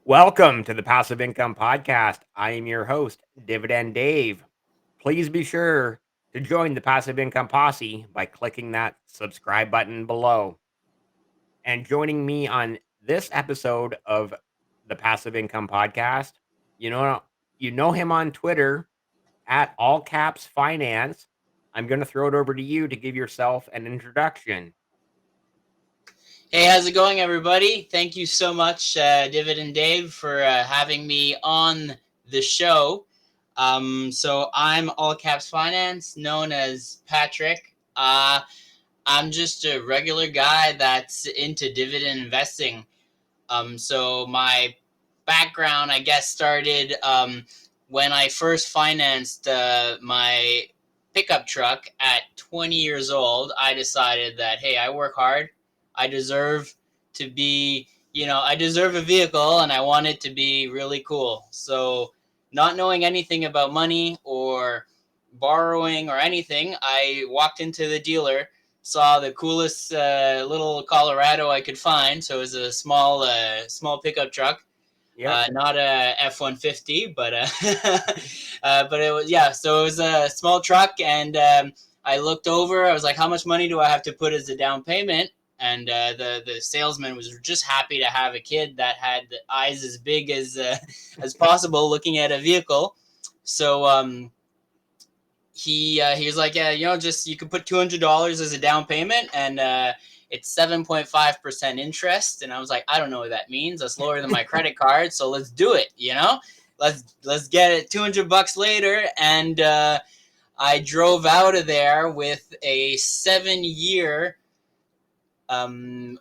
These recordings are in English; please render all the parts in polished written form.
Welcome to the Passive Income Podcast. I am your host, Dividend Dave. Please be sure to join the Passive Income Posse by clicking that subscribe button below. And joining me on this episode of the Passive Income Podcast, you know, you know him on Twitter at All Caps Finance. I'm going to throw it over to you to give yourself an introduction. Hey, how's it going, everybody? Thank you so much, Dividend Dave, for having me on the show. So I'm All Caps Finance, known as Patrick. I'm just a regular guy that's into dividend investing. So my background, I guess, started when I first financed my pickup truck at 20 years old. I decided that, hey, I work hard. I deserve to be, I deserve a vehicle and I want it to be really cool. So, not knowing anything about money or borrowing or anything, I walked into the dealer, saw the coolest little Colorado I could find. So it was a small pickup truck, Yep. not a F-150, but it was, yeah. So it was a small truck, and I looked over. I was like, "How much money do I have to put as a down payment?" And the salesman was just happy to have a kid that had the eyes as big as possible looking at a vehicle. So he was like, yeah, just you can put $200 as a down payment, and it's 7.5% interest. And I was like, I don't know what that means. That's lower than my credit card, so let's do it. Let's get it. $200 later, and I drove out of there with a 7-year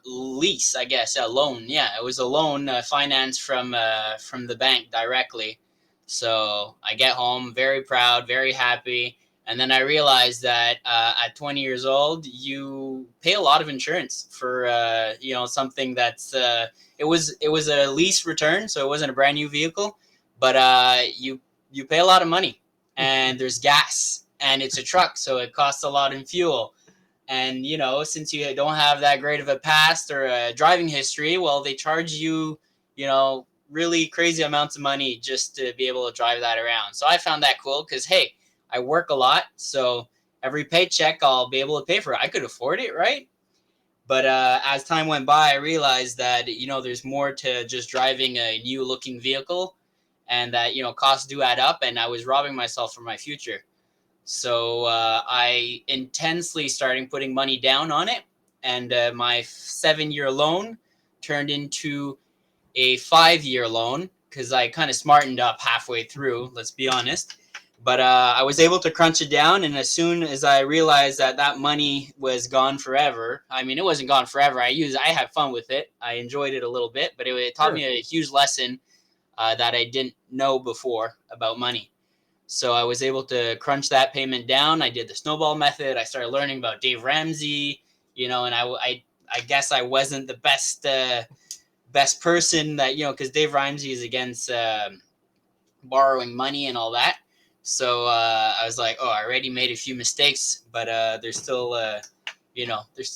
lease, I guess, a loan. Yeah, it was a loan financed from the bank directly. So I get home very proud, very happy, and then I realized that at 20 years old, you pay a lot of insurance for something that's it was a lease return, so it wasn't a brand new vehicle, but you pay a lot of money, and there's gas, and it's a truck, so it costs a lot in fuel. And since you don't have that great of a past or a driving history, well, they charge you, really crazy amounts of money just to be able to drive that around. So I found that cool because, hey, I work a lot, so every paycheck I'll be able to pay for it. I could afford it, right? But as time went by, I realized that there's more to just driving a new looking vehicle, and that costs do add up, and I was robbing myself for my future. So I intensely started putting money down on it, and my 7-year loan turned into a 5-year loan because I kind of smartened up halfway through. Let's be honest. But I was able to crunch it down, and as soon as I realized that money was gone forever, I mean, it wasn't gone forever. I had fun with it. I enjoyed it a little bit, but it taught Sure. me a huge lesson that I didn't know before about money. So I was able to crunch that payment down. I did the snowball method. I started learning about Dave Ramsey, and I guess I wasn't the best person that because Dave Ramsey is against borrowing money and all that. So I was like, oh, I already made a few mistakes, but there's still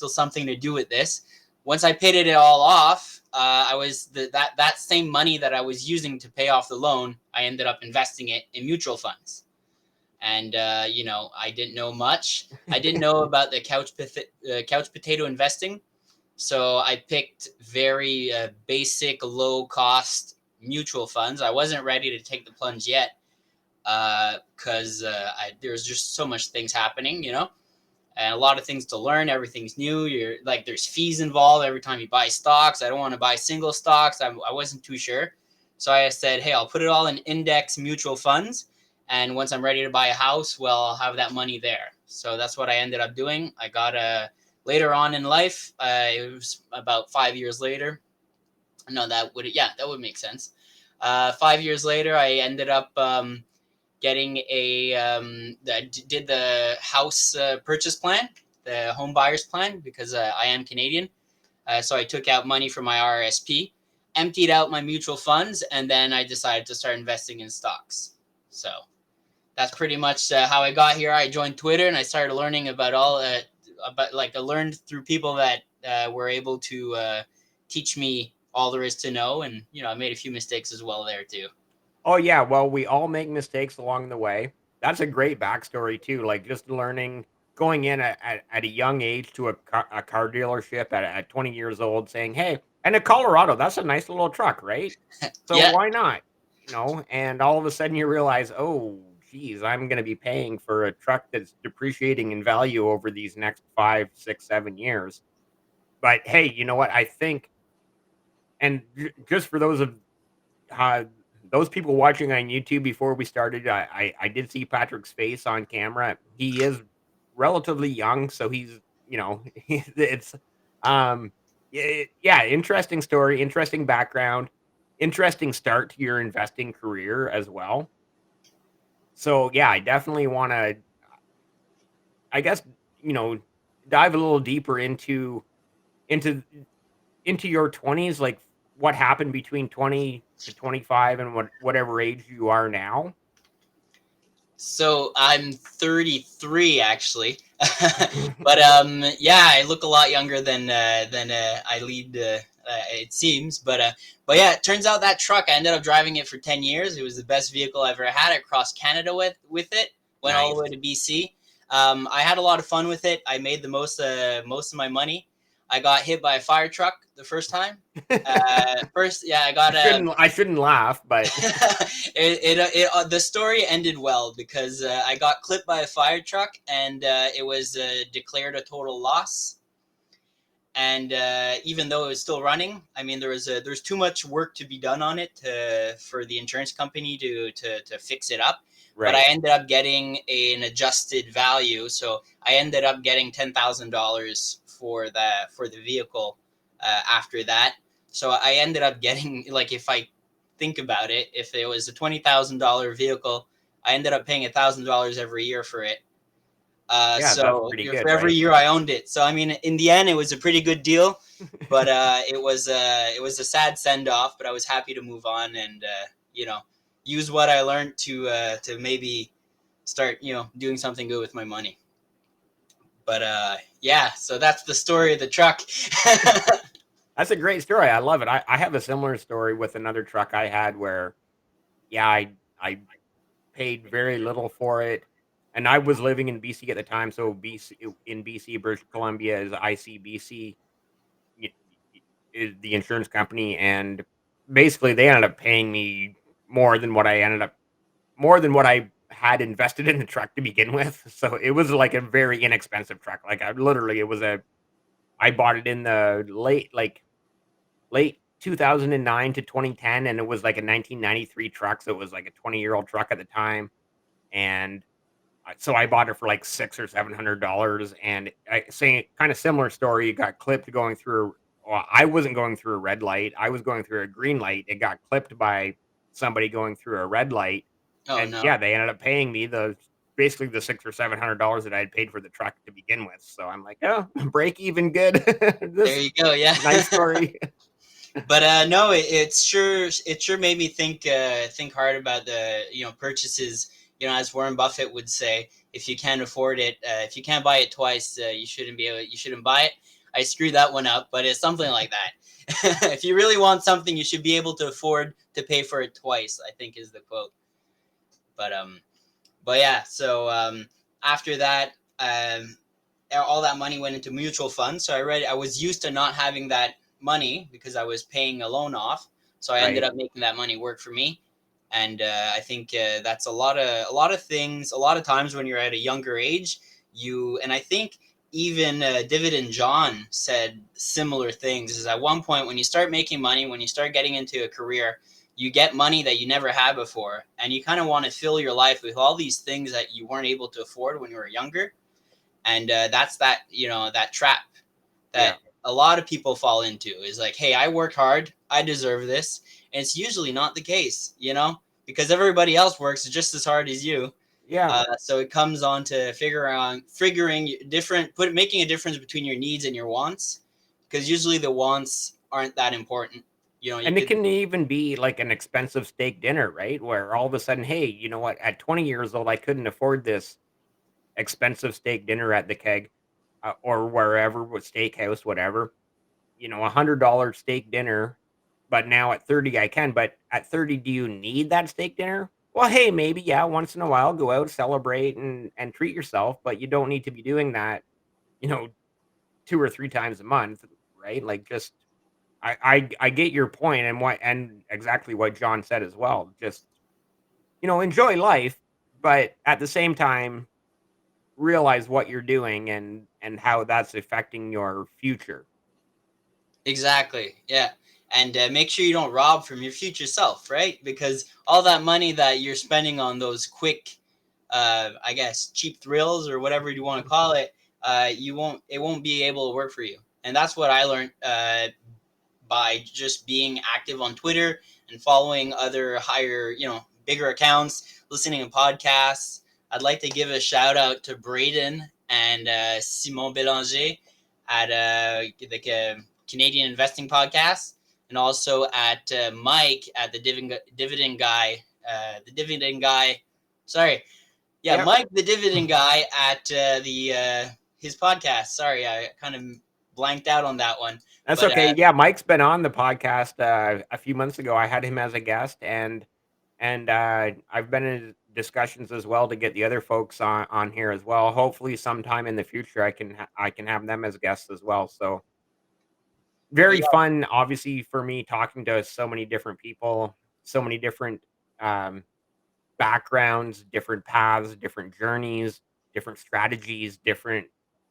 something to do with this. Once I paid it all off, I was that same money that I was using to pay off the loan, I ended up investing it in mutual funds. And I didn't know much. I didn't know about the couch potato investing, so I picked very basic, low cost mutual funds. I wasn't ready to take the plunge yet because there's just so much things happening, and a lot of things to learn. Everything's new. You're like, there's fees involved every time you buy stocks. I don't want to buy single stocks. I wasn't too sure. So I said, hey, I'll put it all in index mutual funds. And once I'm ready to buy a house, well, I'll have that money there. So that's what I ended up doing. I got later on in life, it was about 5 years later. No, that would make sense. 5 years later, I ended up getting did the house purchase plan, the home buyers plan, because I am Canadian. So I took out money from my RRSP, emptied out my mutual funds, and then I decided to start investing in stocks. So that's pretty much how I got here. I joined Twitter and I started learning about I learned through people that were able to teach me all there is to know. And I made a few mistakes as well there too. Oh yeah, well, we all make mistakes along the way. That's a great backstory too. Like just learning, going in at a young age to a car dealership at 20 years old, saying, "Hey," and in Colorado, that's a nice little truck, right? So Yeah. why not? And all of a sudden you realize, oh, geez, I'm going to be paying for a truck that's depreciating in value over these next 5, 6, 7 years. But hey, you know what? I think, and just for uh, those people watching on YouTube before we started, I did see Patrick's face on camera. He is relatively young, so he's it's yeah, interesting story, interesting background, interesting start to your investing career as well. So yeah, I definitely want to, I guess, you know, dive a little deeper into into your 20s, like what happened between 20 to 25 and whatever age you are now. So I'm 33 actually, but yeah, I look a lot younger than I lead. It seems, but yeah, it turns out that truck I ended up driving it for 10 years. It was the best vehicle I ever had. I crossed Canada with it. Went all the Nice. way to BC. I had a lot of fun with it. I made the most of my money. I got hit by a fire truck the first time. First, yeah, I got a I shouldn't laugh, but the story ended well because I got clipped by a fire truck and it was declared a total loss. And even though it was still running, I mean, there's too much work to be done on it for the insurance company to fix it up. But I right. ended up getting an adjusted value, so I ended up getting $10,000 for the vehicle after that. So I ended up getting, like, if I think about it, if it was a $20,000 vehicle, I ended up paying $1,000 every year for it. Yeah, that's So pretty for good, every right? year I owned it. So I mean, in the end, it was a pretty good deal, but it was a sad send off. But I was happy to move on and you know use what I learned to maybe start doing something good with my money. But yeah, so that's the story of the truck. That's a great story. I love it. I have a similar story with another truck I had where, yeah, I paid very little for it, and I was living in BC at the time. So BC, British Columbia is ICBC, y- is the insurance company, and basically they ended up paying me more than what I ended up more than what I had invested in the truck to begin with. So it was like a very inexpensive truck. Like I literally, it was a I bought it in the late 2009 to 2010, and it was like a 1993 truck. So it was like a 20-year-old truck at the time, and so I bought it for like $600 or $700. And I saying kind of similar story. It got clipped going through. Well, I wasn't going through a red light. I was going through a green light. It got clipped by somebody going through a red light, Oh and no. yeah, they ended up paying me the basically the $600 or $700 that I had paid for the truck to begin with. So I'm like, oh, break even, good. There This you go. Yeah. nice story. But no, it sure made me think hard about the purchases. As Warren Buffett would say, if you can't afford it, if you can't buy it twice, you shouldn't buy it. I screwed that one up, but it's something like that. If you really want something, you should be able to afford to pay for it twice, I think is the quote. But yeah. So after that, all that money went into mutual funds. So I was used to not having that money because I was paying a loan off. So I ended Right. up making that money work for me. And I think that's a lot of things. A lot of times when you're at a younger age, and I think even Dividend John said similar things. Is at one point when you start making money, when you start getting into a career, you get money that you never had before, and you kind of want to fill your life with all these things that you weren't able to afford when you were younger. And that's that trap that Yeah. a lot of people fall into, is like, hey, I worked hard, I deserve this. And it's usually not the case, because everybody else works just as hard as you. Yeah. So it comes on to figuring making a difference between your needs and your wants, because usually the wants aren't that important. You And it could. can even be like an expensive steak dinner, right? Where all of a sudden, hey, you know what? At 20 years old, I couldn't afford this expensive steak dinner at the Keg, or wherever, with steakhouse, whatever. $100 steak dinner. but now at 30 I can. But at 30, do you need that steak dinner? Well, hey, maybe, yeah, once in a while, go out, celebrate, and treat yourself, but you don't need to be doing that, you know, 2 or 3 times a month, right? Like, just I get your point and what and exactly what John said as well. Just, enjoy life, but at the same time, realize what you're doing and how that's affecting your future. Exactly. Yeah. And make sure you don't rob from your future self, right? Because all that money that you're spending on those quick, I guess, cheap thrills or whatever you want to call it, it won't be able to work for you. And that's what I learned by just being active on Twitter and following other higher, bigger accounts, listening to podcasts. I'd like to give a shout out to Braden and Simon Bélanger at the Canadian Investing Podcast, and also at Mike at the Dividend Guy. The Dividend Guy. Sorry, yeah, Yep. Mike, the Dividend Guy at the his podcast. Sorry, I kind of blanked out on that one, That's but okay. Yeah, Mike's been on the podcast, a few months ago. I had him as a guest, and I've been in discussions as well to get the other folks on here as well. Hopefully, sometime in the future, I can have them as guests as well. So very yeah, fun, obviously, for me talking to so many different people, so many different um, backgrounds, different paths, different journeys, different strategies, different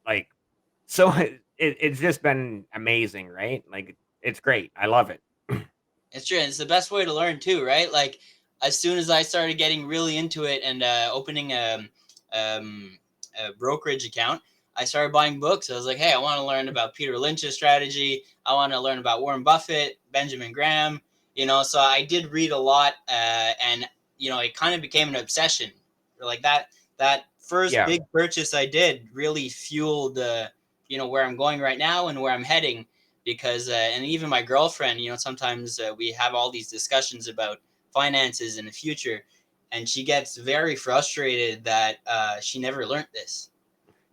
like. So it's just been amazing, right? Like it's great. I love it. it's true. It's the best way to learn too, right? Like as soon as I started getting really into it and opening um, a brokerage account, I started buying books. I was like, hey, I want to learn about Peter Lynch's strategy. I want to learn about Warren Buffett, Benjamin Graham. So I did read a lot, and it kind of became an obsession. Like that first Yeah. big purchase I did really fueled, where I'm going right now and where I'm heading because and even my girlfriend, sometimes we have all these discussions about finances in the future, and she gets very frustrated that she never learned this,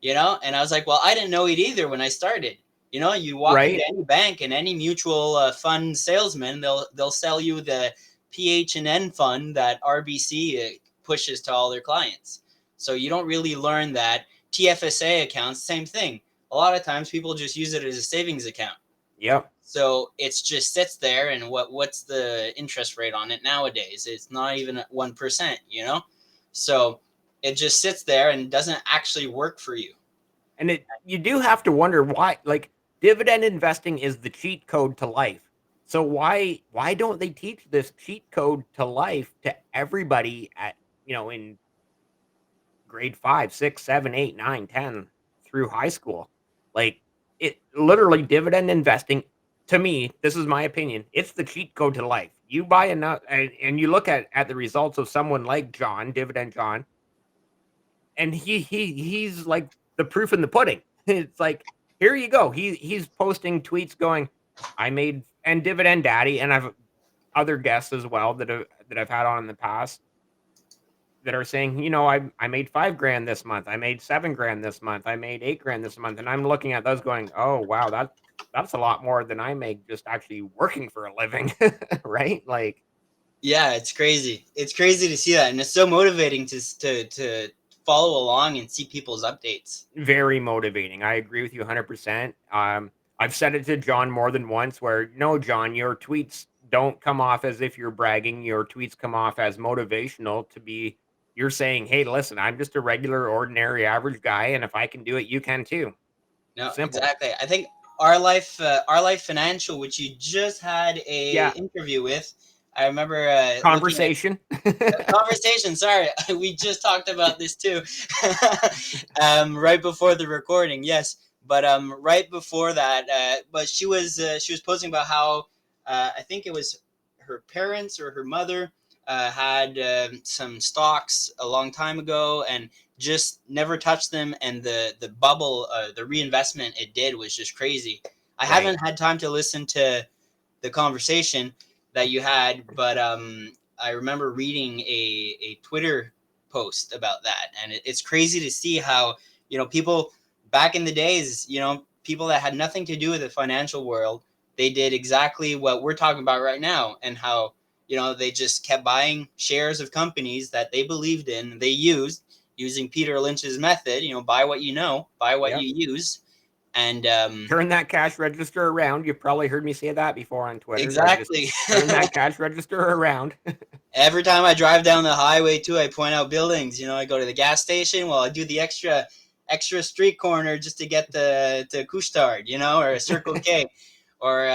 and I was like, well, I didn't know it either when I started. You walk into Right. any bank and any mutual fund salesman, they'll sell you the PH&N fund that RBC pushes to all their clients. So you don't really learn that. TFSA accounts, same thing. A lot of times people just use it as a savings account. Yep. So it's just sits there, and what's the interest rate on it nowadays? It's not even 1%. So it just sits there and doesn't actually work for you. And you do have to wonder why, like, dividend investing is the cheat code to life. So why don't they teach this cheat code to life to everybody at, in grade 5, 6, 7, 8, 9, 10 through high school? Like, it literally, dividend investing, to me, this is my opinion, it's the cheat code to life. You buy enough, and you look at the results of someone like John, Dividend John, and he's like the proof in the pudding. It's like, here you go. He's posting tweets going, I made, and Dividend Daddy, and I've other guests as well that I've had on in the past that are saying, I made 5 grand this month, I made 7 grand this month, I made 8 grand this month, and I'm looking at those going, oh wow, that's a lot more than I make just actually working for a living, right? Like, Yeah, it's crazy. It's crazy to see that, and it's so motivating to follow along and see people's updates. very motivating. I agree with you 100%. I've said it to John more than once where, no, John, your tweets don't come off as if you're bragging. Your tweets come off as motivational to be, you're saying, hey, listen, I'm just a regular, ordinary, average guy. And if I can do it, you can too. No, Simple. exactly. I think our life financial, which you just had a Yeah. interview with. I remember looking at Conversation. conversation. Sorry, we just talked about this too, right before the recording. Yes, but right before that, but she was posting about how I think it was her parents or her mother had some stocks a long time ago and just never touched them, and the bubble, the reinvestment it did was just crazy. I Right. haven't had time to listen to the conversation that you had, but I remember reading a Twitter post about that, and it's crazy to see how people back in the days, people that had nothing to do with the financial world they did exactly what we're talking about right now, and how, they just kept buying shares of companies that they believed in. They using Peter Lynch's method, buy what you know, buy what Yep. you use. And Turn that cash register around. You've probably heard me say that before on Twitter. Like, just exactly. turn that cash register around. Every time I drive down the highway too, I point out buildings. I go to the gas station. Well, I do the extra street corner just to get to Couche-Tard, or Circle K, or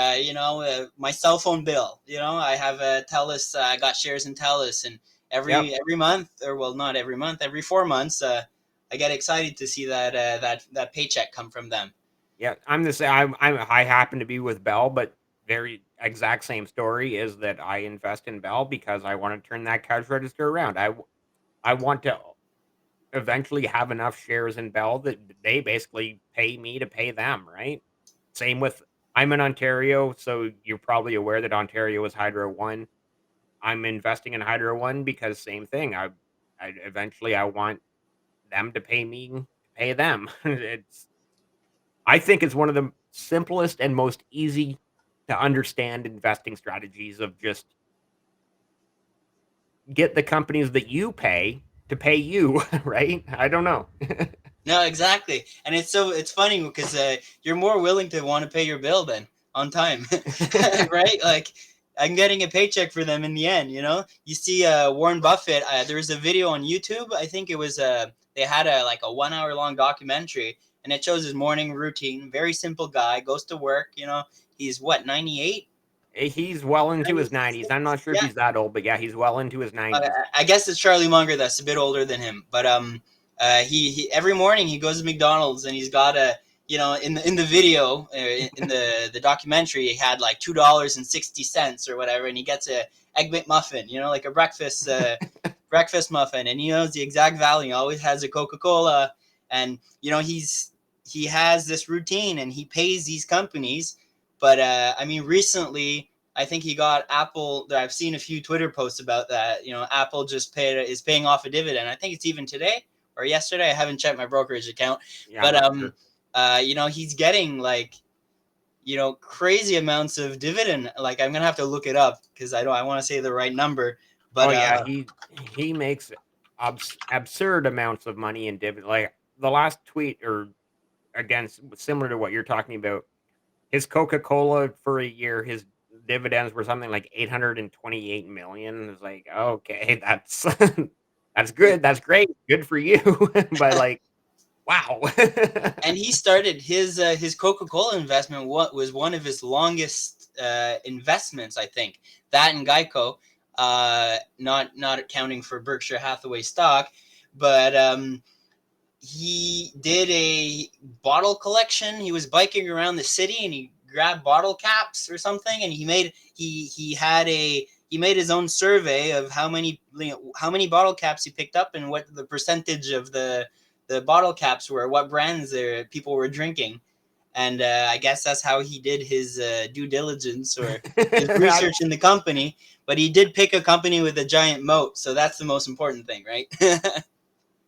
my cell phone bill. I have a TELUS. I got shares in TELUS, and Yep. every month, or well, not every month, every 4 months, I get excited to see that paycheck come from them. Yeah, I'm the same. I happen to be with Bell, but very exact same story is that I invest in Bell because I want to turn that cash register around. I want to eventually have enough shares in Bell that they basically pay me to pay them, right? Same with I'm in Ontario, so you're probably aware that Ontario is Hydro One. I'm investing in Hydro One because same thing. I eventually I want them to pay me to pay them. It's I think it's one of the simplest and most easy to understand investing strategies of just get the companies that you pay to pay you, right? I don't know. No, exactly, and it's funny because you're more willing to want to pay your bill then on time, right? Like, I'm getting a paycheck for them in the end. You see Warren Buffett. There was a video on YouTube. I think it was they had a 1 hour long documentary, and it shows his morning routine. Very simple guy, goes to work. He's what, 98. He's well into his 90s. I'm not sure if Yeah, he's that old, but yeah, he's well into his 90s. I guess it's Charlie Munger that's a bit older than him, but he every morning he goes to McDonald's, and he's got a, in the video, in the documentary, he had like $2.60 or whatever, and he gets a egg McMuffin, like a breakfast muffin, and he knows the exact value. He always has a Coca-Cola, and he has this routine, and he pays these companies. But I mean, recently, I think he got Apple. I've seen a few Twitter posts about that. Apple just is paying off a dividend. I think it's even today or yesterday. I haven't checked my brokerage account, Yeah, I'm but not sure. he's getting like, crazy amounts of dividend. Like, I'm gonna have to look it up because I want to say the right number. Oh But yeah, he makes absurd amounts of money in dividend. Like the last tweet or against similar to what you're talking about. His Coca-Cola for a year, his dividends were something like 828 million. It's like, okay, that's that's good. That's great. Good for you. But like, wow. and he started his Coca-Cola investment. What was one of his longest investments, I think. That and Geico, not accounting for Berkshire Hathaway stock, but he did a bottle collection. He was biking around the city, and he grabbed bottle caps or something, and he made his own survey of how many bottle caps he picked up, and what the percentage of the bottle caps were, what brands people were drinking. And I guess that's how he did his due diligence, or his research in the company. But he did pick a company with a giant moat, so that's the most important thing, right?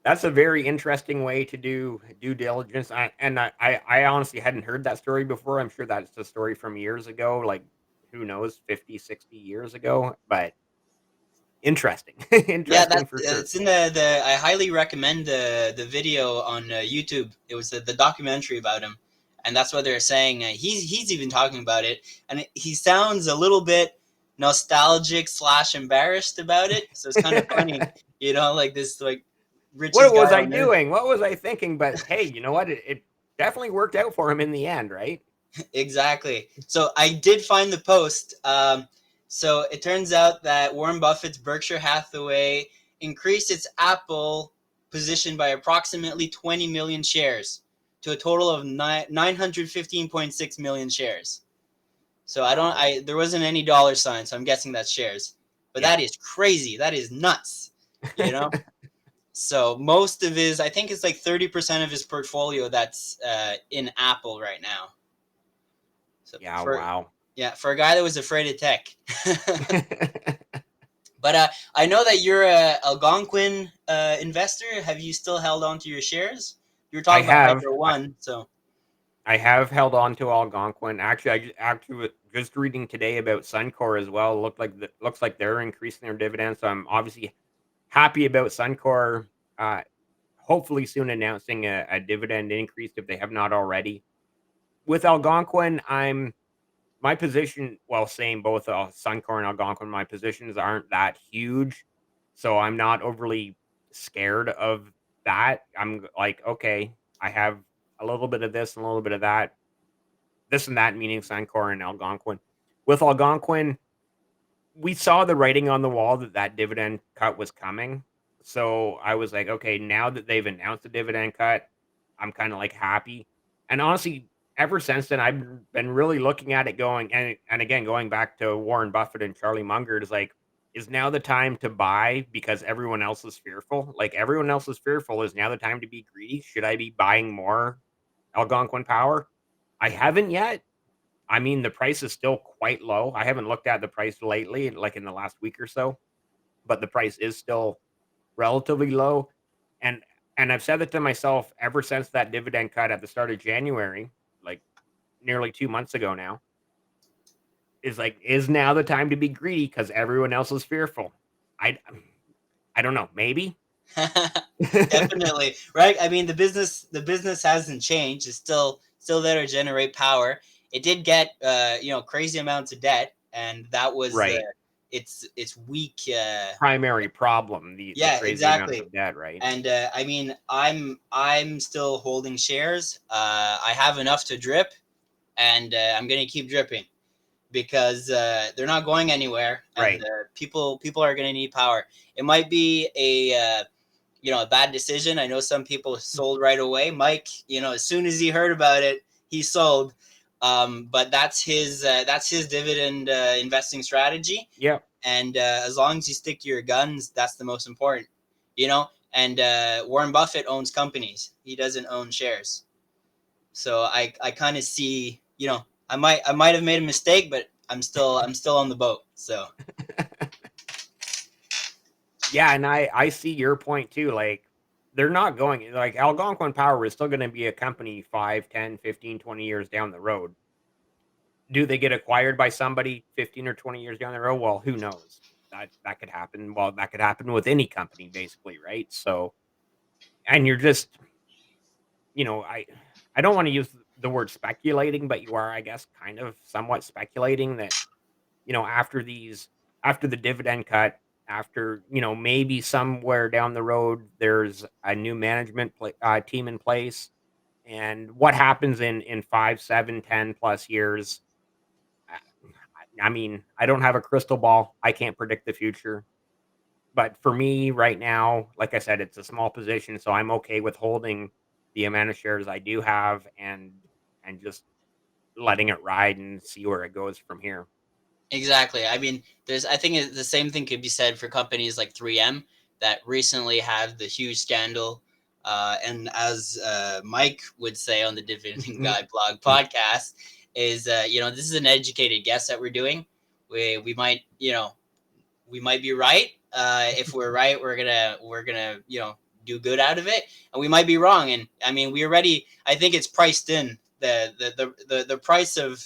That's a very interesting way to do due diligence. I honestly hadn't heard that story before. I'm sure that's a story from years ago, like who knows, 50, 60 years ago, but interesting. Yeah, Interesting for sure. it's in the. I highly recommend the video on YouTube. It was the documentary about him, and that's what they're saying. He's even talking about it, and he sounds a little bit nostalgic / embarrassed about it. So it's kind of funny, like this, like, richest What guy was I on earth. doing? What was I thinking? But hey, you know what? It definitely worked out for him in the end, right? Exactly. So I did find the post. So it turns out that Warren Buffett's Berkshire Hathaway increased its Apple position by approximately 20 million shares to a total of 915.6 million shares. So Wow. there wasn't any dollar sign, so I'm guessing that's shares. But Yeah. that is crazy. That is nuts. You know? So most of I think it's like 30% of his portfolio that's in Apple right now. So Yeah, wow. for a guy that was afraid of tech. But I know that you're a Algonquin investor. Have you still held on to your shares? You were I talking about have Hydro I, One, so I have held on to Algonquin. Actually, just reading today about Suncor as well. Looks like they're increasing their dividends. So I'm obviously happy about Suncor. Hopefully soon announcing a dividend increase if they have not already. With Algonquin, I'm my position. Well, same both Suncor and Algonquin. My positions aren't that huge, so I'm not overly scared of that. I'm like, okay, I have a little bit of this and a little bit of that, this and that, meaning Suncor and Algonquin. With Algonquin, we saw the writing on the wall that that dividend cut was coming. So I was like, okay, now that they've announced the dividend cut, I'm kind of like happy. And honestly, ever since then, I've been really looking at it going, and again, going back to Warren Buffett and Charlie Munger, is like, is now the time to buy because everyone else is fearful? Like everyone else is fearful. Is now the time to be greedy? Should I be buying more Algonquin Power? I haven't yet. I mean, the price is still quite low. I haven't looked at the price lately, like in the last week or so, but the price is still relatively low. And I've said that to myself ever since that dividend cut at the start of January, like nearly 2 months ago now, is like, is now the time to be greedy because everyone else is fearful? I I don't know. Maybe. Definitely, right? I mean, the business hasn't changed. It's still there to generate power. It did get crazy amounts of debt, and that was Right. its weak. Primary problem, the Yeah, crazy amounts exactly. of debt, right? And I mean, I'm still holding shares. I have enough to drip, and I'm gonna keep dripping because they're not going anywhere, and Right. people are gonna need power. It might be a bad decision. I know some people sold right away. Mike, as soon as he heard about it, he sold. But that's his dividend investing strategy. Yep. And as long as you stick to your guns, that's the most important. And Warren Buffett owns companies. He doesn't own shares. So I kind of see. I might have made a mistake, but I'm still on the boat. So Yeah, and I see your point too, like, they're not going like, Algonquin Power is still gonna be a company 5, 10, 15, 20 years down the road. Do they get acquired by somebody 15 or 20 years down the road? Well, who knows? That could happen. Well, that could happen with any company basically, right? So, and you're just, I don't wanna use the word speculating, but you are, I guess, kind of somewhat speculating that, after after the dividend cut, after, maybe somewhere down the road, there's a new team in place. And what happens in 5, 7, 10 plus years? I I mean, I don't have a crystal ball. I can't predict the future. But for me right now, like I said, it's a small position, so I'm okay with holding the amount of shares I do have and just letting it ride and see where it goes from here. exactly. I mean, I think the same thing could be said for companies like 3M that recently had the huge scandal. And as Mike would say on the Dividend Guy blog podcast, is this is an educated guess that we're doing. We might we might be right. If we're right, we're gonna do good out of it, and we might be wrong. And I mean, we already. I think it's priced in. The price of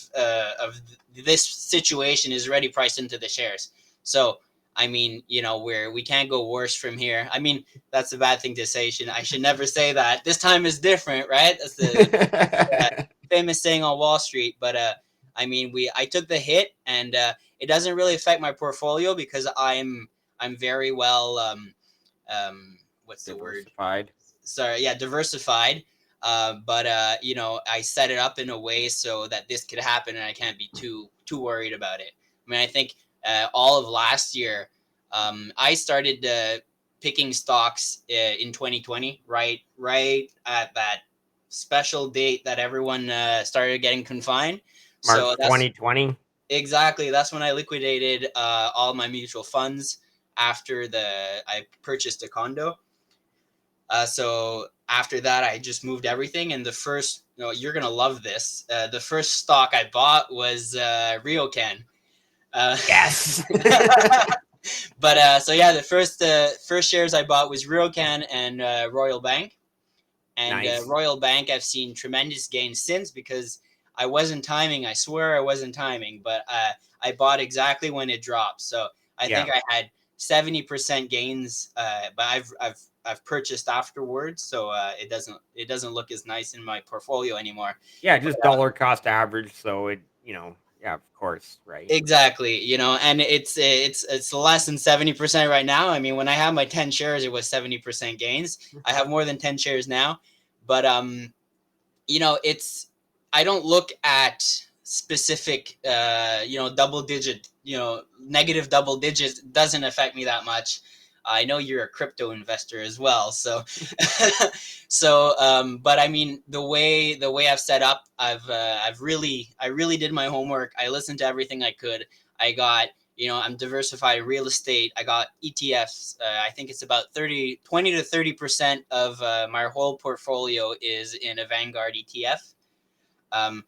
this situation is already priced into the shares. So I mean, we can't go worse from here. I mean, that's a bad thing to say. I should never say that. This time is different, right? That's the famous saying on Wall Street. But I mean, I took the hit, and it doesn't really affect my portfolio because I'm very well what's the word? Diversified. Sorry, yeah, diversified. But I set it up in a way so that this could happen, and I can't be too worried about it. I mean, I think all of last year, I started picking stocks in 2020, right at that special date that everyone started getting confined. So March that's 2020. exactly that's when I liquidated all my mutual funds after the I purchased a condo. So after that, I just moved everything, and the first, you're gonna love this. The first stock I bought was Ryokan. Uh, Yes. but so yeah, the first shares I bought was Ryokan and Royal Bank. And Nice. Royal Bank, I've seen tremendous gains since because I wasn't timing. I swear I wasn't timing, but I bought exactly when it dropped. So I Yeah. think I had 70% gains, but I've purchased afterwards, so it doesn't look as nice in my portfolio anymore. Yeah, But just dollar cost average, so it, yeah, of course, right? exactly, and it's less than 70% right now. I mean, when I had my 10 shares, it was 70% gains. I have more than 10 shares now, but it's I don't look at specific double digit, negative double digits doesn't affect me that much. I know you're a crypto investor as well, so but I mean, the way I've set up, I really did my homework. I listened to everything I could. I got, I'm diversified real estate. I got ETFs. I think it's about 20 to 30% of my whole portfolio is in a Vanguard ETF. Um,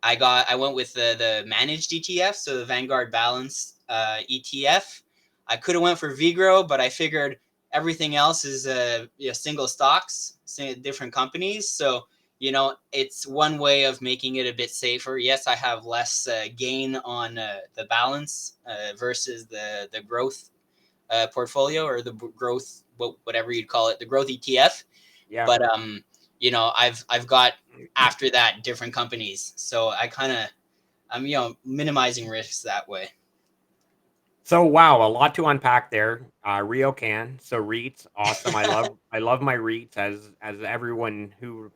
I went with the managed ETF, so the Vanguard Balance ETF. I could have went for Vigro, but I figured everything else is single stocks, different companies. So it's one way of making it a bit safer. Yes, I have less gain on the balance versus the growth portfolio, or the growth, whatever you'd call it, the growth ETF. Yeah. But I've got, after that, different companies, so I'm minimizing risks that way. So wow, a lot to unpack there. Ryokan, so REITs, awesome. I love my REITs, as everyone who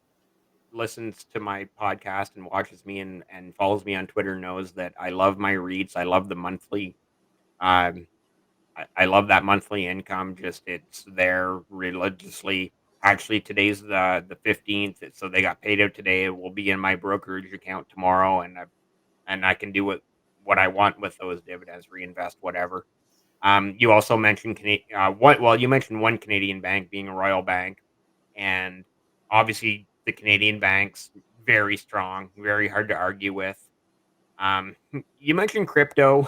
listens to my podcast and watches me and follows me on Twitter knows that I love my REITs. I love the monthly. Um, I love that monthly income. Just it's there religiously. Actually, today's the 15th, so they got paid out today. It will be in my brokerage account tomorrow, and I can do what I want with those dividends, reinvest whatever. You also mentioned you mentioned one Canadian bank being a Royal Bank, and obviously the Canadian banks very strong, very hard to argue with. You mentioned crypto.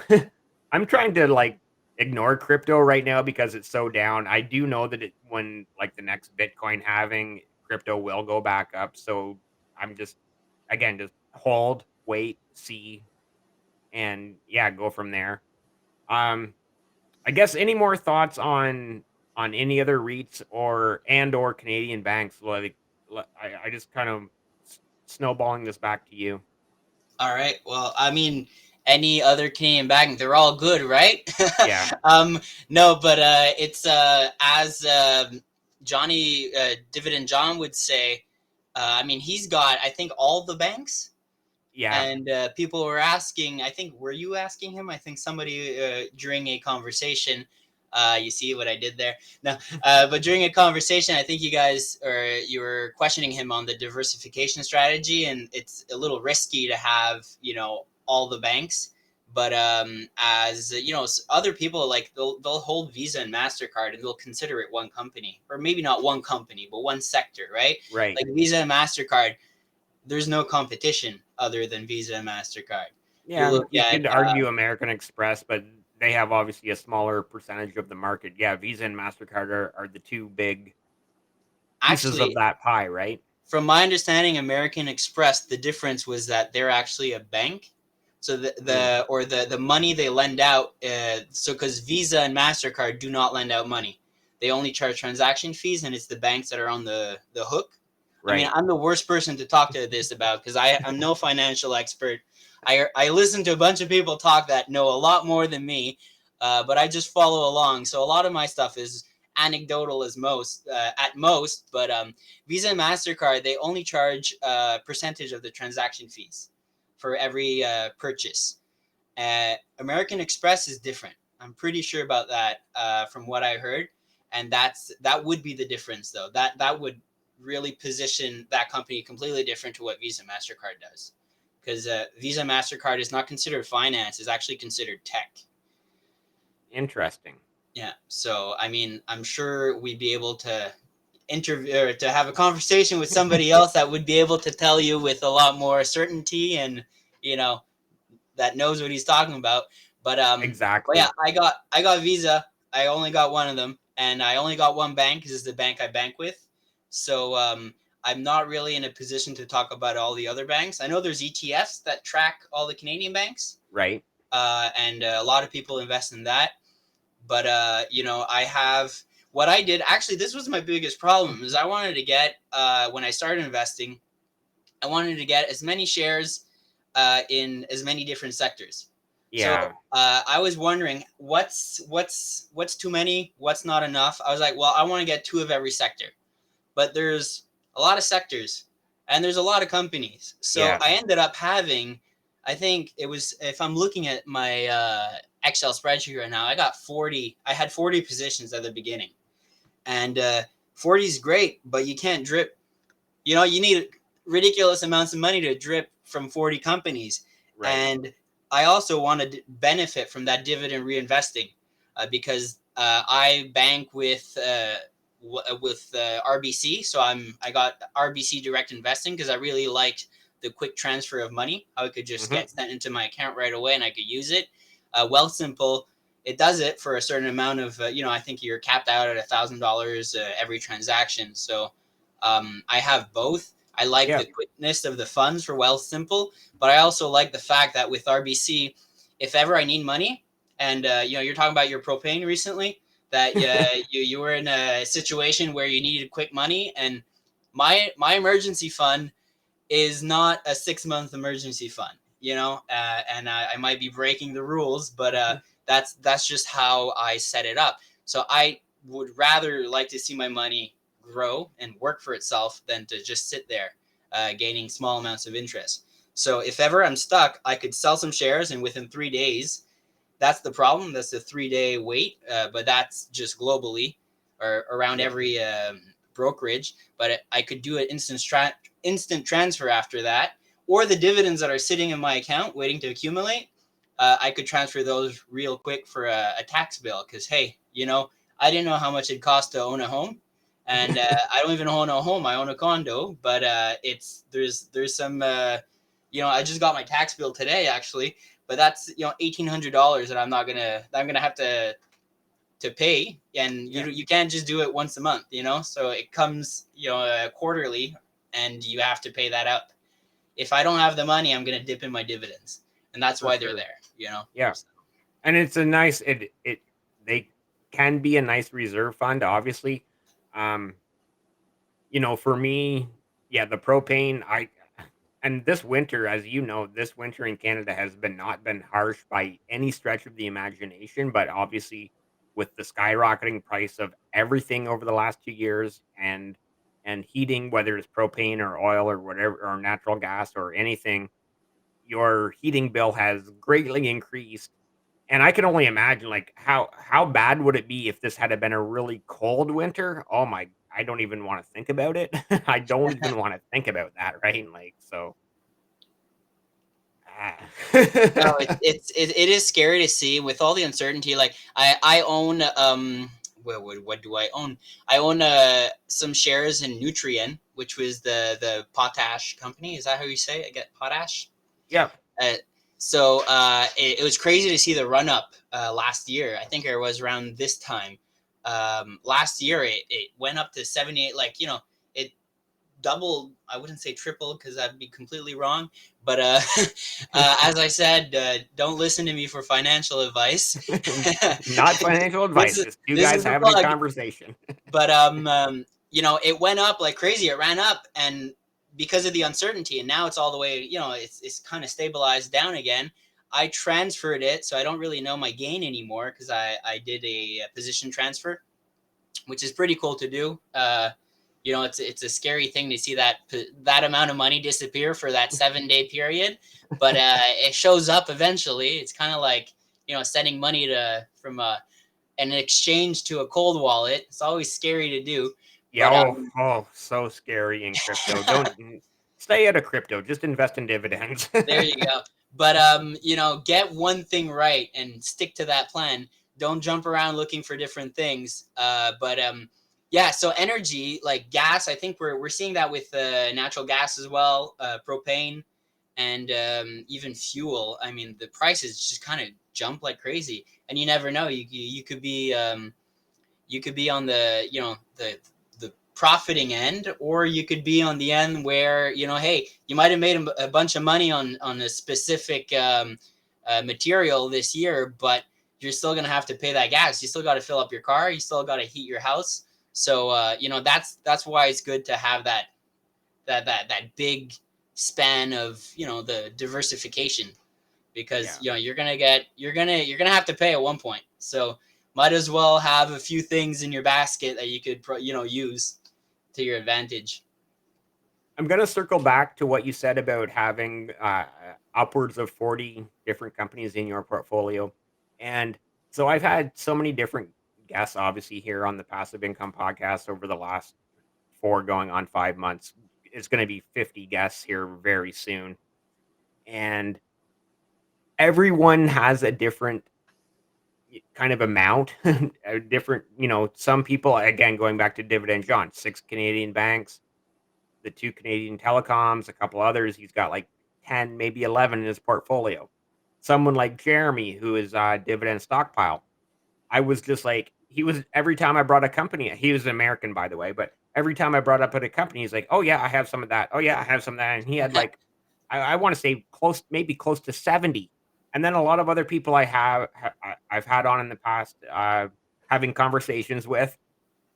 I'm trying to ignore crypto right now because it's so down. I do know that when like the next Bitcoin halving, crypto will go back up. So I'm just, again, just hold, wait, see, and yeah, go from there. Um, I guess any more thoughts on any other REITs or Canadian banks? I just kind of snowballing this back to you. All right. Well, I mean, any other Canadian bank, they're all good, right? Yeah, um, no, but it's as Johnny Dividend John would say. I mean, he's got, I think, all the banks. yeah, And people were asking, I think, were you asking him? I think somebody during a conversation. You see what I did there? No, but during a conversation, I think you were questioning him on the diversification strategy, and it's a little risky to have all the banks. But as other people, like they'll hold Visa and Mastercard, and they'll consider it one company, or maybe not one company, but one sector, right? right. Like Visa and Mastercard, there's no competition other than Visa and Mastercard. You Yeah, look you at could argue American Express, but they have obviously a smaller percentage of the market. Yeah, Visa and Mastercard are the two big pieces of actually, that pie, right? from my understanding, American Express, the difference was that they're actually a bank. So Mm, the money they lend out, so because Visa and Mastercard do not lend out money, they only charge transaction fees, and it's the banks that are on the hook. I mean, right. I'm the worst person to talk to this about because I'm no financial expert. I listen to a bunch of people talk that know a lot more than me, but I just follow along. So a lot of my stuff is anecdotal at most. But Visa and Mastercard, they only charge a percentage of the transaction fees for every purchase. American Express is different. I'm pretty sure about that from what I heard, and that would be the difference, though. That would really position that company completely different to what Visa Mastercard does, because Visa Mastercard is not considered finance; is actually considered tech. Interesting. Yeah. So I mean, I'm sure we'd be able to interview or to have a conversation with somebody else that would be able to tell you with a lot more certainty, and you know that knows what he's talking about. But yeah, Exactly. I got Visa. I only got one of them, and I only got one bank because it's the bank I bank with. So I'm not really in a position to talk about all the other banks. I know there's ETFs that track all the Canadian banks, Right. and a lot of people invest in that. But I have what I did. Actually, this was my biggest problem. Is I wanted to get when I started investing, I wanted to get as many shares in as many different sectors. So Yeah. I was wondering what's too many, what's not enough. I was like, well, I want to get two of every sector, but there's a lot of sectors and there's a lot of companies. So Yeah. I ended up having, I think it was, if I'm looking at my Excel spreadsheet right now, I had 40 positions at the beginning. And 40 is great, but you can't drip. You need ridiculous amounts of money to drip from 40 companies. Right. And I also want to benefit from that dividend reinvesting because I bank with RBC. So I got RBC Direct Investing because I really liked the quick transfer of money. How it could just Hmm. get sent into my account right away and I could use it. Wealthsimple, it does it for a certain amount of, I think you're capped out at $1,000 every transaction. So I have both. I like Yeah. the quickness of the funds for Wealthsimple, but I also like the fact that with RBC, if ever I need money, and you're talking about your propane recently, that you were in a situation where you needed quick money, and my emergency fund is not a 6 month emergency fund, and I might be breaking the rules, but that's just how I set it up. So I would rather like to see my money grow and work for itself than to just sit there gaining small amounts of interest. So if ever I'm stuck, I could sell some shares, and within 3 days, that's the problem. That's the 3 day wait, but that's just globally or around Yeah. every brokerage. But I could do an instant transfer after that, or the dividends that are sitting in my account waiting to accumulate. I could transfer those real quick for a tax bill because hey, I didn't know how much it cost to own a home, and I don't even own a home. I own a condo, but there's some. I just got my tax bill today actually, but that's $1,800 that I'm gonna have to pay, and Yeah. you can't just do it once a month, so it comes quarterly, and you have to pay that out. If I don't have the money, I'm gonna dip in my dividends, and that's For why they're sure. there. Yeah. So, And it's a nice they can be a nice reserve fund, obviously. Um, for me, yeah, the propane, and this winter, as you know, this winter in Canada has been not been harsh by any stretch of the imagination, but obviously with the skyrocketing price of everything over the last 2 years and heating, whether it's propane or oil or whatever, or natural gas or anything, your heating bill has greatly increased. And I can only imagine, like, how bad would it be if this had been a really cold winter? Oh my, I don't even wanna think about it. I don't even wanna think about that, right? Like, so, ah. no, it is scary to see with all the uncertainty. Like I own what do I own? I own some shares in Nutrien, which was the potash company. Is that how you say it? I get potash. Yep. Uh, so it was crazy to see the run up last year. I think it was around this time. Last year, it went up to 78. Like, it doubled. I wouldn't say tripled because that'd be completely wrong. But as I said, don't listen to me for financial advice. Not financial advice, this is just 2 this guys is the having a plug. conversation. But it went up like crazy. It ran up, and because of the uncertainty, and now it's all the way, it's kind of stabilized down again. I transferred it, so I don't really know my gain anymore because I did a position transfer, which is pretty cool to do. It's a scary thing to see that amount of money disappear for that 7 day period, but it shows up eventually. It's kind of like sending money from an exchange to a cold wallet. It's always scary to do, Yeah, but so scary in crypto. Don't stay out of crypto, just invest in dividends. there you go. But get one thing right and stick to that plan. Don't jump around looking for different things. But yeah. So energy, like gas, I think we're seeing that with natural gas as well, propane, and even fuel. I mean, the prices just kind of jump like crazy, and you never know. You could be on the the profiting end, or you could be on the end where, hey, you might have made a bunch of money on a specific material this year, but you're still going to have to pay that gas. You still got to fill up your car. You still got to heat your house. So, that's why it's good to have that big span of, the diversification, because, you're going to have to pay at one point. So might as well have a few things in your basket that you could, use to your advantage. I'm going to circle back to what you said about having upwards of 40 different companies in your portfolio. And so I've had so many different guests, obviously, here on the Passive Income Podcast over the last 4 going on 5 months. It's going to be 50 guests here very soon. And everyone has a different kind of amount, a different, some people, again, going back to Dividend John, 6 Canadian banks, the 2 Canadian telecoms, a couple others. He's got like 10, maybe 11 in his portfolio. Someone like Jeremy, who is Dividend Stockpile. I was just like, he was, every time I brought a company, he was American, by the way, but every time I brought up at a company, he's like, oh yeah, I have some of that. Oh yeah, I have some of that. And he had like, I want to say maybe close to 70. And then a lot of other people I've had on in the past, having conversations with,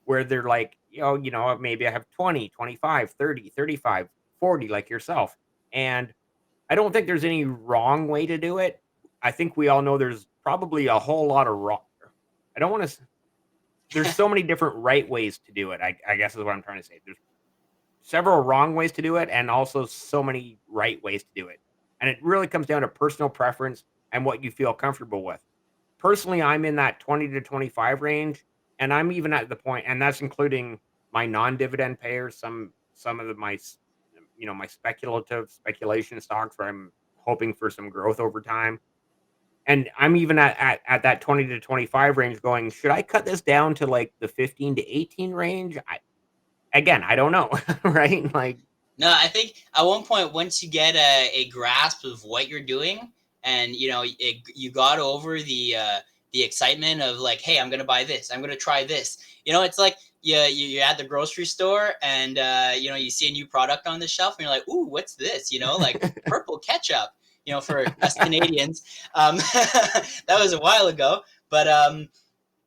where they're like, maybe I have 20, 25, 30, 35, 40, like yourself. And I don't think there's any wrong way to do it. I think we all know there's probably a whole lot of wrong. I don't want to, there's so many different right ways to do it. I guess is what I'm trying to say. There's several wrong ways to do it, and also so many right ways to do it. And it really comes down to personal preference and what you feel comfortable with. Personally, I'm in that 20 to 25 range, and I'm even at the point, and that's including my non-dividend payers, some of my my speculation stocks where I'm hoping for some growth over time. And I'm even at that 20 to 25 range going, should I cut this down to like the 15 to 18 range? I don't know, right? Like, No, I think at one point, once you get a grasp of what you're doing, and you got over the excitement of like, hey, I'm gonna buy this, I'm gonna try this. It's like you're at the grocery store, and you see a new product on the shelf, and you're like, ooh, what's this? Like purple ketchup. For us Canadians, that was a while ago, but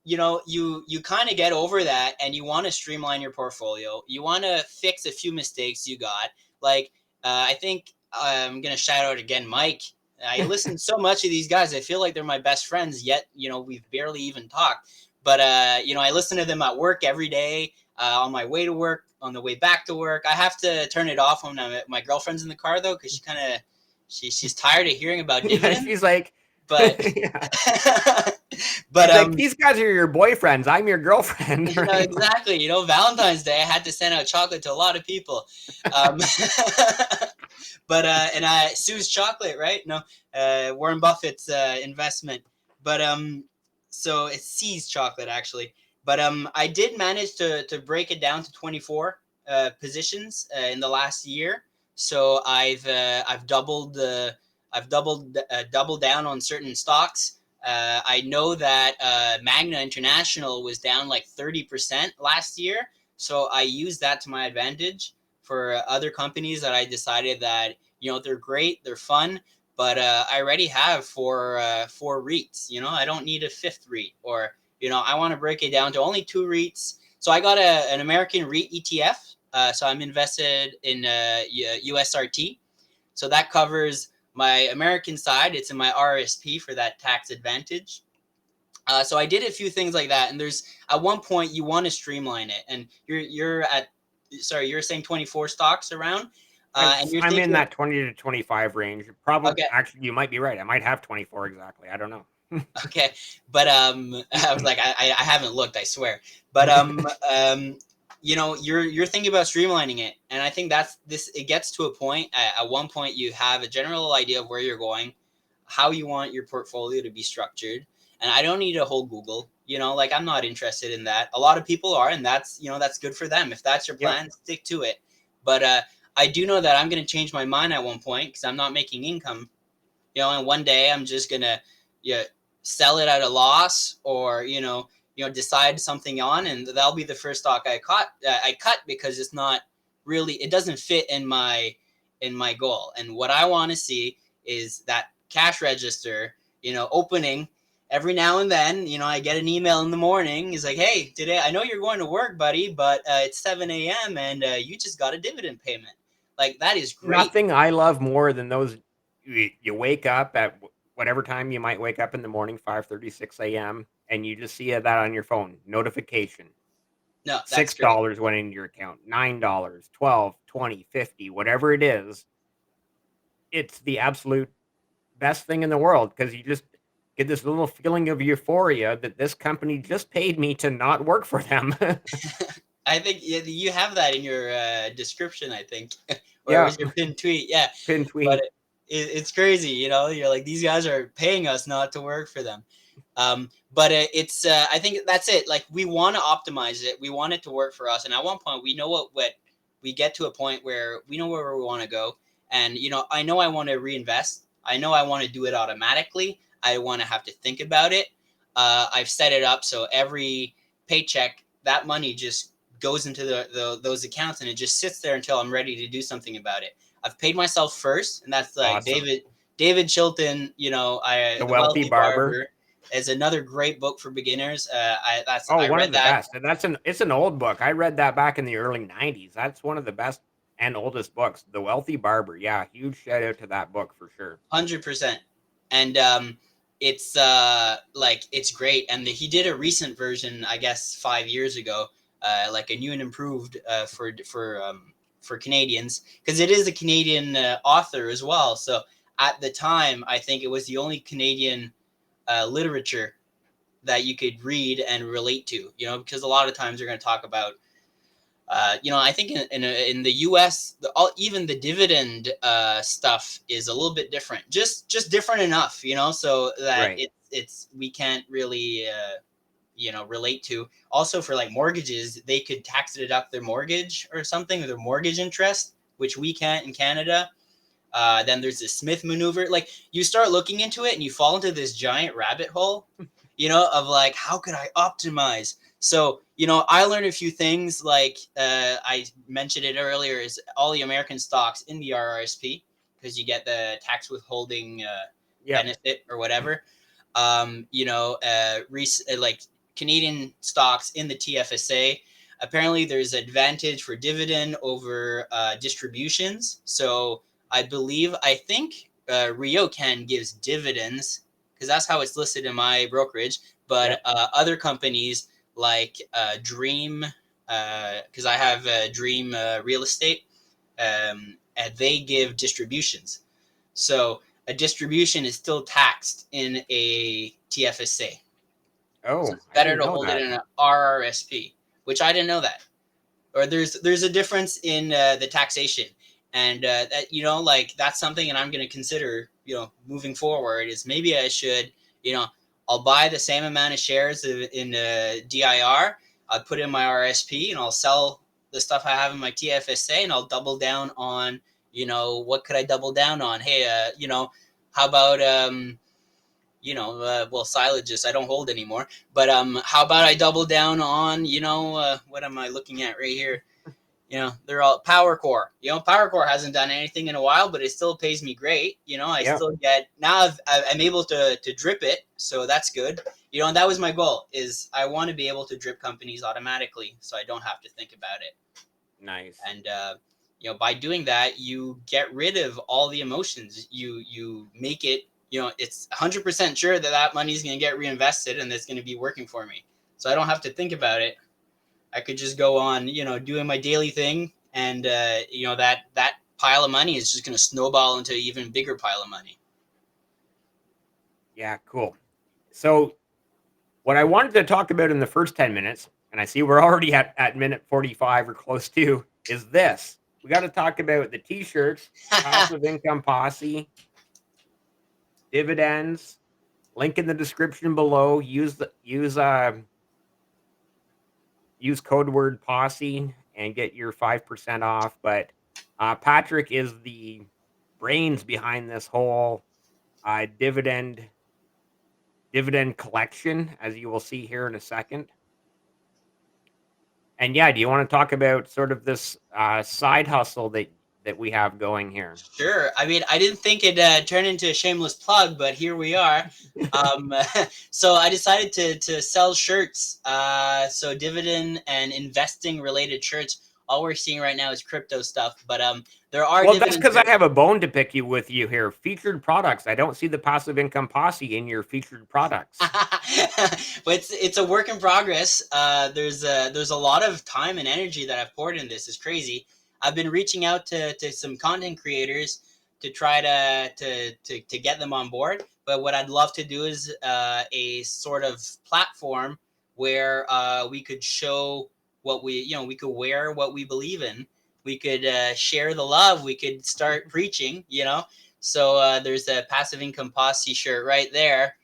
you kind of get over that, and you want to streamline your portfolio. You want to fix a few mistakes you got. Like, I think I'm going to shout out again, Mike. I listen to so much of these guys. I feel like they're my best friends, yet, we've barely even talked. But, I listen to them at work every day, on my way to work, on the way back to work. I have to turn it off when my girlfriend's in the car, though, because she's tired of hearing about dividends. She's like, but but like, these guys are your boyfriends. I'm your girlfriend. Right? Exactly. Valentine's Day, I had to send out chocolate to a lot of people. But Sue's chocolate, right? No, Warren Buffett's investment. But so it's C's chocolate actually. But I did manage to break it down to 24 positions in the last year. So I've doubled down on certain stocks. I know that Magna International was down like 30% last year. So I used that to my advantage for other companies that I decided that, they're great, they're fun, but I already have four REITs. I don't need a fifth REIT, or, I want to break it down to only 2 REITs. So I got an American REIT ETF. So I'm invested in USRT. So that covers my American side. It's in my RSP for that tax advantage. So I did a few things like that. And there's, at one point, you want to streamline it. And you're saying 24 stocks around? I'm in that 20 to 25 range. Probably, okay. Actually, you might be right. I might have 24 exactly. I don't know. Okay. But I was like, I haven't looked, I swear. But you're thinking about streamlining it, and I think it gets to a point, at one point you have a general idea of where you're going, how you want your portfolio to be structured. And I don't need a whole Google, like, I'm not interested in that. A lot of people are, and that's good for them. If that's your plan, yep, stick to it. But I do know that I'm going to change my mind at one point, because I'm not making income, and one day I'm just going to sell it at a loss, or decide something on, and that'll be the first stock I cut because it's not really, it doesn't fit in my goal. And what I want to see is that cash register, opening every now and then. I get an email in the morning. It's like, hey, today I know you're going to work, buddy, but it's 7 a.m. and you just got a dividend payment. Like, that is great. Nothing I love more than those. You wake up at whatever time you might wake up in the morning, 5:30, 6 a.m., and you just see that on your phone notification. No, that's great. $6 went into your account, $9, 12, 20, 50, whatever it is. It's the absolute best thing in the world because you just get this little feeling of euphoria that this company just paid me to not work for them. I think you have that in your description, I think. Or it Yeah, was your pinned tweet. Yeah. pin But tweet. it's crazy, you're like, these guys are paying us not to work for them. But it's I think that's it. Like, we want to optimize it. We want it to work for us. And at one point, we know what we get to a point where we know where we want to go. And, I know I want to reinvest. I know I want to do it automatically. I want to have to think about it. I've set it up so every paycheck, that money just goes into those accounts, and it just sits there until I'm ready to do something about it. I've paid myself first, and that's like Awesome. David Chilton. The Wealthy Barber is another great book for beginners. I one read of the that. best. And it's an old book. I read that back in the early 90s. That's one of the best and oldest books. The Wealthy Barber. Yeah, huge shout out to that book for sure. 100%. And it's like, it's great. And he did a recent version, I guess 5 years ago, like a new and improved for Canadians, because it is a Canadian author as well. So at the time, I think it was the only Canadian literature that you could read and relate to, because a lot of times they're going to talk about, I think in the U.S., even the dividend stuff is a little bit different, just different enough, so that Right. it's we can't really relate to. Also, for like mortgages, they could tax deduct their mortgage or something, or their mortgage interest, which we can't in Canada. Then there's the Smith maneuver. Like, you start looking into it and you fall into this giant rabbit hole, of like, how could I optimize? So, I learned a few things, like I mentioned it earlier, is all the American stocks in the RRSP, because you get the tax withholding Yeah. benefit or whatever. Like Canadian stocks in the TFSA. Apparently, there's advantage for dividend over distributions. So I think RioCan gives dividends, because that's how it's listed in my brokerage. But other companies like Dream, because I have Dream Real Estate, and they give distributions. So a distribution is still taxed in a TFSA. So Oh, it's I better didn't to know hold it that. in an RRSP, which I didn't know that. Or there's a difference in the taxation, and that, like, that's something, and I'm going to consider, moving forward, is maybe I should, I'll buy the same amount of shares in DIR. I'll put in my RSP, and I'll sell the stuff I have in my TFSA, and I'll double down on, what could I double down on? Hey, how about well, silages I don't hold anymore. But how about I double down on, what am I looking at right here? They're all Power Core. Power Core hasn't done anything in a while, but it still pays me great. I still get, now I'm able to drip it, so that's good. And that was my goal, is I want to be able to drip companies automatically, so I don't have to think about it. Nice. And by doing that, you get rid of all the emotions. You make it, it's 100% sure that money is going to get reinvested and it's going to be working for me. So I don't have to think about it. I could just go on, doing my daily thing, and that pile of money is just going to snowball into an even bigger pile of money. Yeah, cool. So what I wanted to talk about in the first 10 minutes, and I see we're already at minute 45 or close to, is this. We got to talk about the t-shirts, Passive Income Posse, dividends, link in the description below. Use code word posse and get your 5% off. But Patrick is the brains behind this whole dividend dividend collection, as you will see here in a second. And yeah, do you want to talk about sort of this side hustle that we have going here? Sure. I mean, I didn't think it turned into a shameless plug, but here we are. Um, so I decided to sell shirts. So dividend and investing related shirts. All we're seeing right now is crypto stuff, but there are Well, that's dividend because I shirts. have a bone to pick you with you here. Featured products. I don't see the passive income posse in your featured products. But it's a work in progress. There's a lot of time and energy that I've poured in this. It's crazy. I've been reaching out to some content creators to try to get them on board. But what I'd love to do is a sort of platform where we could show what we could wear what we believe in. We could share the love. We could start preaching. So there's a passive income posse shirt right there.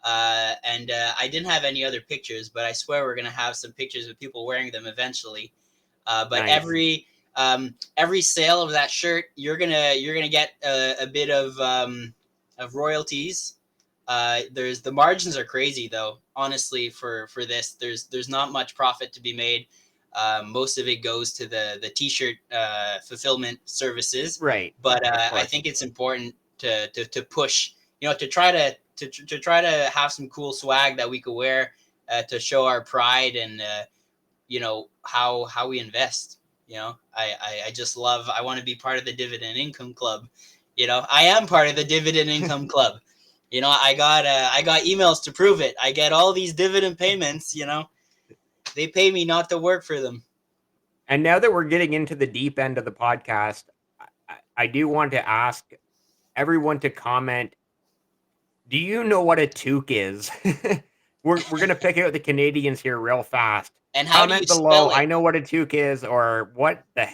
And I didn't have any other pictures, but I swear we're gonna have some pictures of people wearing them eventually. But Nice. every sale of that shirt, you're gonna get a bit of royalties. There's the margins are crazy though. Honestly, for this, there's not much profit to be made. Most of it goes to the t-shirt fulfillment services, Right. but Of I course. think it's important to push, to try to try to have some cool swag that we could wear to show our pride and how we invest. I just love. I want to be part of the dividend income club. I am part of the dividend income club. I got emails to prove it. I get all these dividend payments. They pay me not to work for them. And now that we're getting into the deep end of the podcast, I do want to ask everyone to comment. Do you know what a toque is? We're gonna pick out the Canadians here real fast. And how do you Comment below. spell it? I know what a toque is, or what the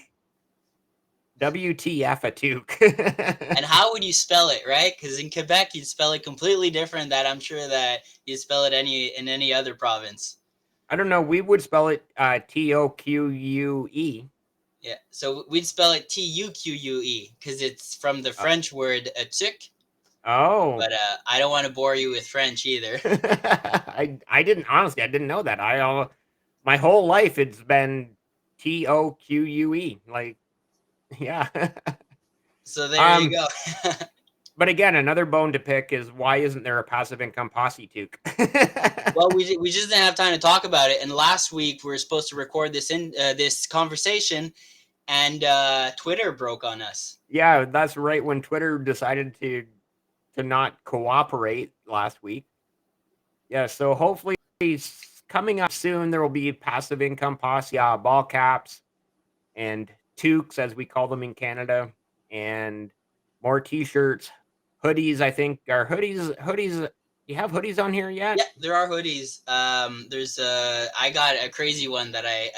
WTF a toque. And how would you spell it, right? Because in Quebec, you'd spell it completely different. That I'm sure that you spell it in any other province. I don't know. We would spell it TOQUE. Yeah, so we'd spell it Tuque because it's from the French word "tuk." Oh, But I don't want to bore you with French either. I didn't honestly. I didn't know that. My whole life it's been TOQUE. Like, yeah. So there you um, go. but again, another bone to pick is why isn't there a passive income posse toque? Well, we just didn't have time to talk about it. And last week we were supposed to record this conversation, and Twitter broke on us. Yeah, that's right. When Twitter decided to not cooperate last week. Yeah, so hopefully coming up soon there will be passive income posse ball caps and toques as we call them in Canada, and more t-shirts, hoodies. I think are hoodies. You have hoodies on here yet? Yeah, there are hoodies. There's I got a crazy one that I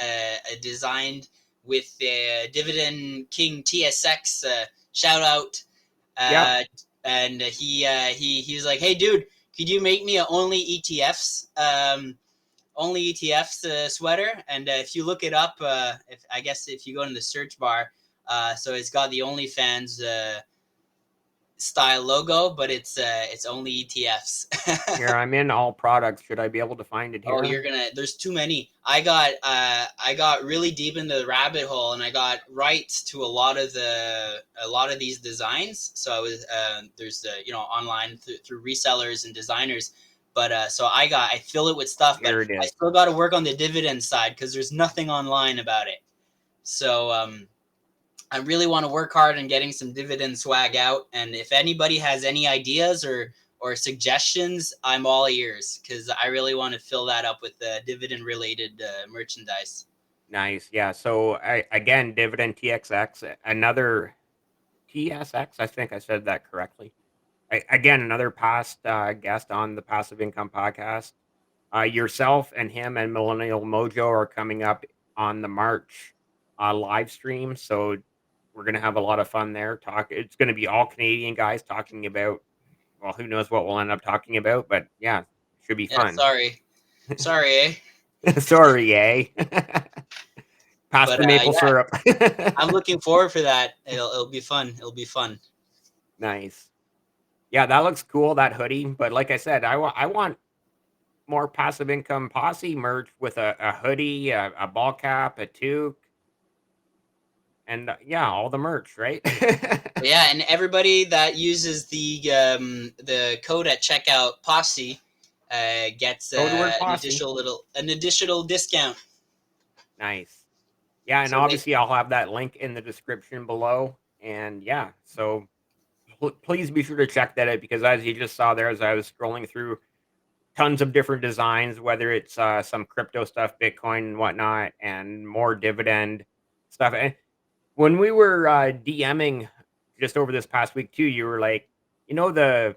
designed with the Dividend King TSX. Shout out. Yep. And he was like, "Hey, dude, could you make me a only ETFs sweater?" And if you look it up, if you go in the search bar, so it's got the OnlyFans style logo, but it's only ETFs. Here, I'm in all products. Should I be able to find it Oh, here? there's too many. I got really deep into the rabbit hole, and I got rights to a lot of these designs. So I was there's online through resellers and designers. But so I fill it with stuff, but Here it I is. still got to work on the dividend side because there's nothing online about it. So I really want to work hard on getting some dividend swag out. And if anybody has any ideas or suggestions, I'm all ears because I really want to fill that up with dividend related merchandise. Nice. Yeah. So again, dividend TXX, another TSX. I think I said that correctly. Again, another past guest on the Passive Income Podcast. Yourself and him and Millennial Mojo are coming up on the March live stream, so we're gonna have a lot of fun there. It's gonna be all Canadian guys talking about. Well, who knows what we'll end up talking about, but yeah, should be Yeah, fun. sorry, Sorry, eh? Pass but the maple yeah, syrup. I'm looking forward for that. It'll be fun. It'll be fun. Nice. Yeah, that looks cool, that hoodie. But like I said, I want more passive income posse merch with a hoodie, a ball cap, a toque, and yeah, all the merch, right? Yeah, and everybody that uses the code at checkout posse gets Code word posse. an additional discount. Nice. Yeah, and So make obviously I'll have that link in the description below. And yeah, so please be sure to check that out because as you just saw there, as I was scrolling through tons of different designs, whether it's some crypto stuff, Bitcoin and whatnot, and more dividend stuff. And when we were DMing just over this past week too, you were like, the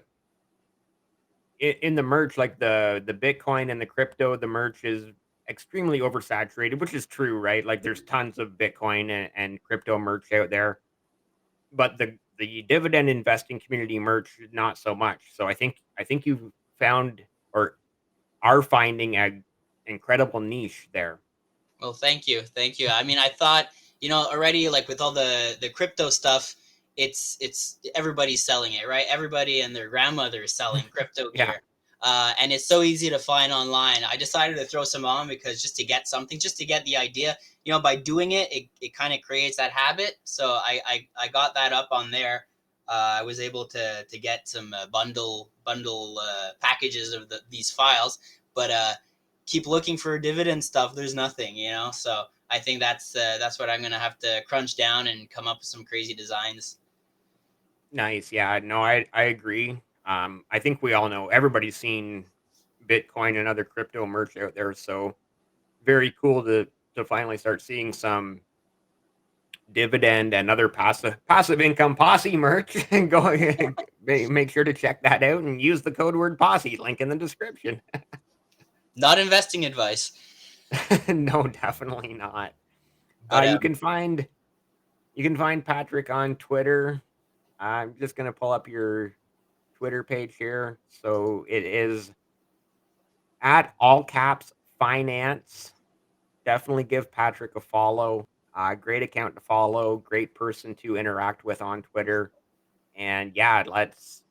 in the merch, like the Bitcoin and the crypto, the merch is extremely oversaturated, which is true, right? Like there's tons of Bitcoin and crypto merch out there, but the dividend investing community merch not so much. So I think you found or are finding a incredible niche there. Well, thank you, thank you. I mean, I thought already like with all the crypto stuff, it's everybody's selling it, right? Everybody and their grandmother is selling crypto Yeah, gear, and it's so easy to find online. I decided to throw some on because just to get something, just to get the idea. By doing it, it kind of creates that habit. So I got that up on there. I was able to get some bundle packages of these files, but keep looking for dividend stuff. There's nothing. So I think that's what I'm gonna have to crunch down and come up with some crazy designs. nice. Yeah, no, I agree. I think we all know everybody's seen Bitcoin and other crypto merch out there. So very cool to finally start seeing some dividend and other passive income posse merch and go make sure to check that out and use the code word posse link in the description. Not investing advice, No, definitely not. but You can find Patrick on Twitter. I'm just gonna pull up your Twitter page here. So it is at all caps finance. Definitely give Patrick a follow. Great account to follow, great person to interact with on Twitter. And yeah, let's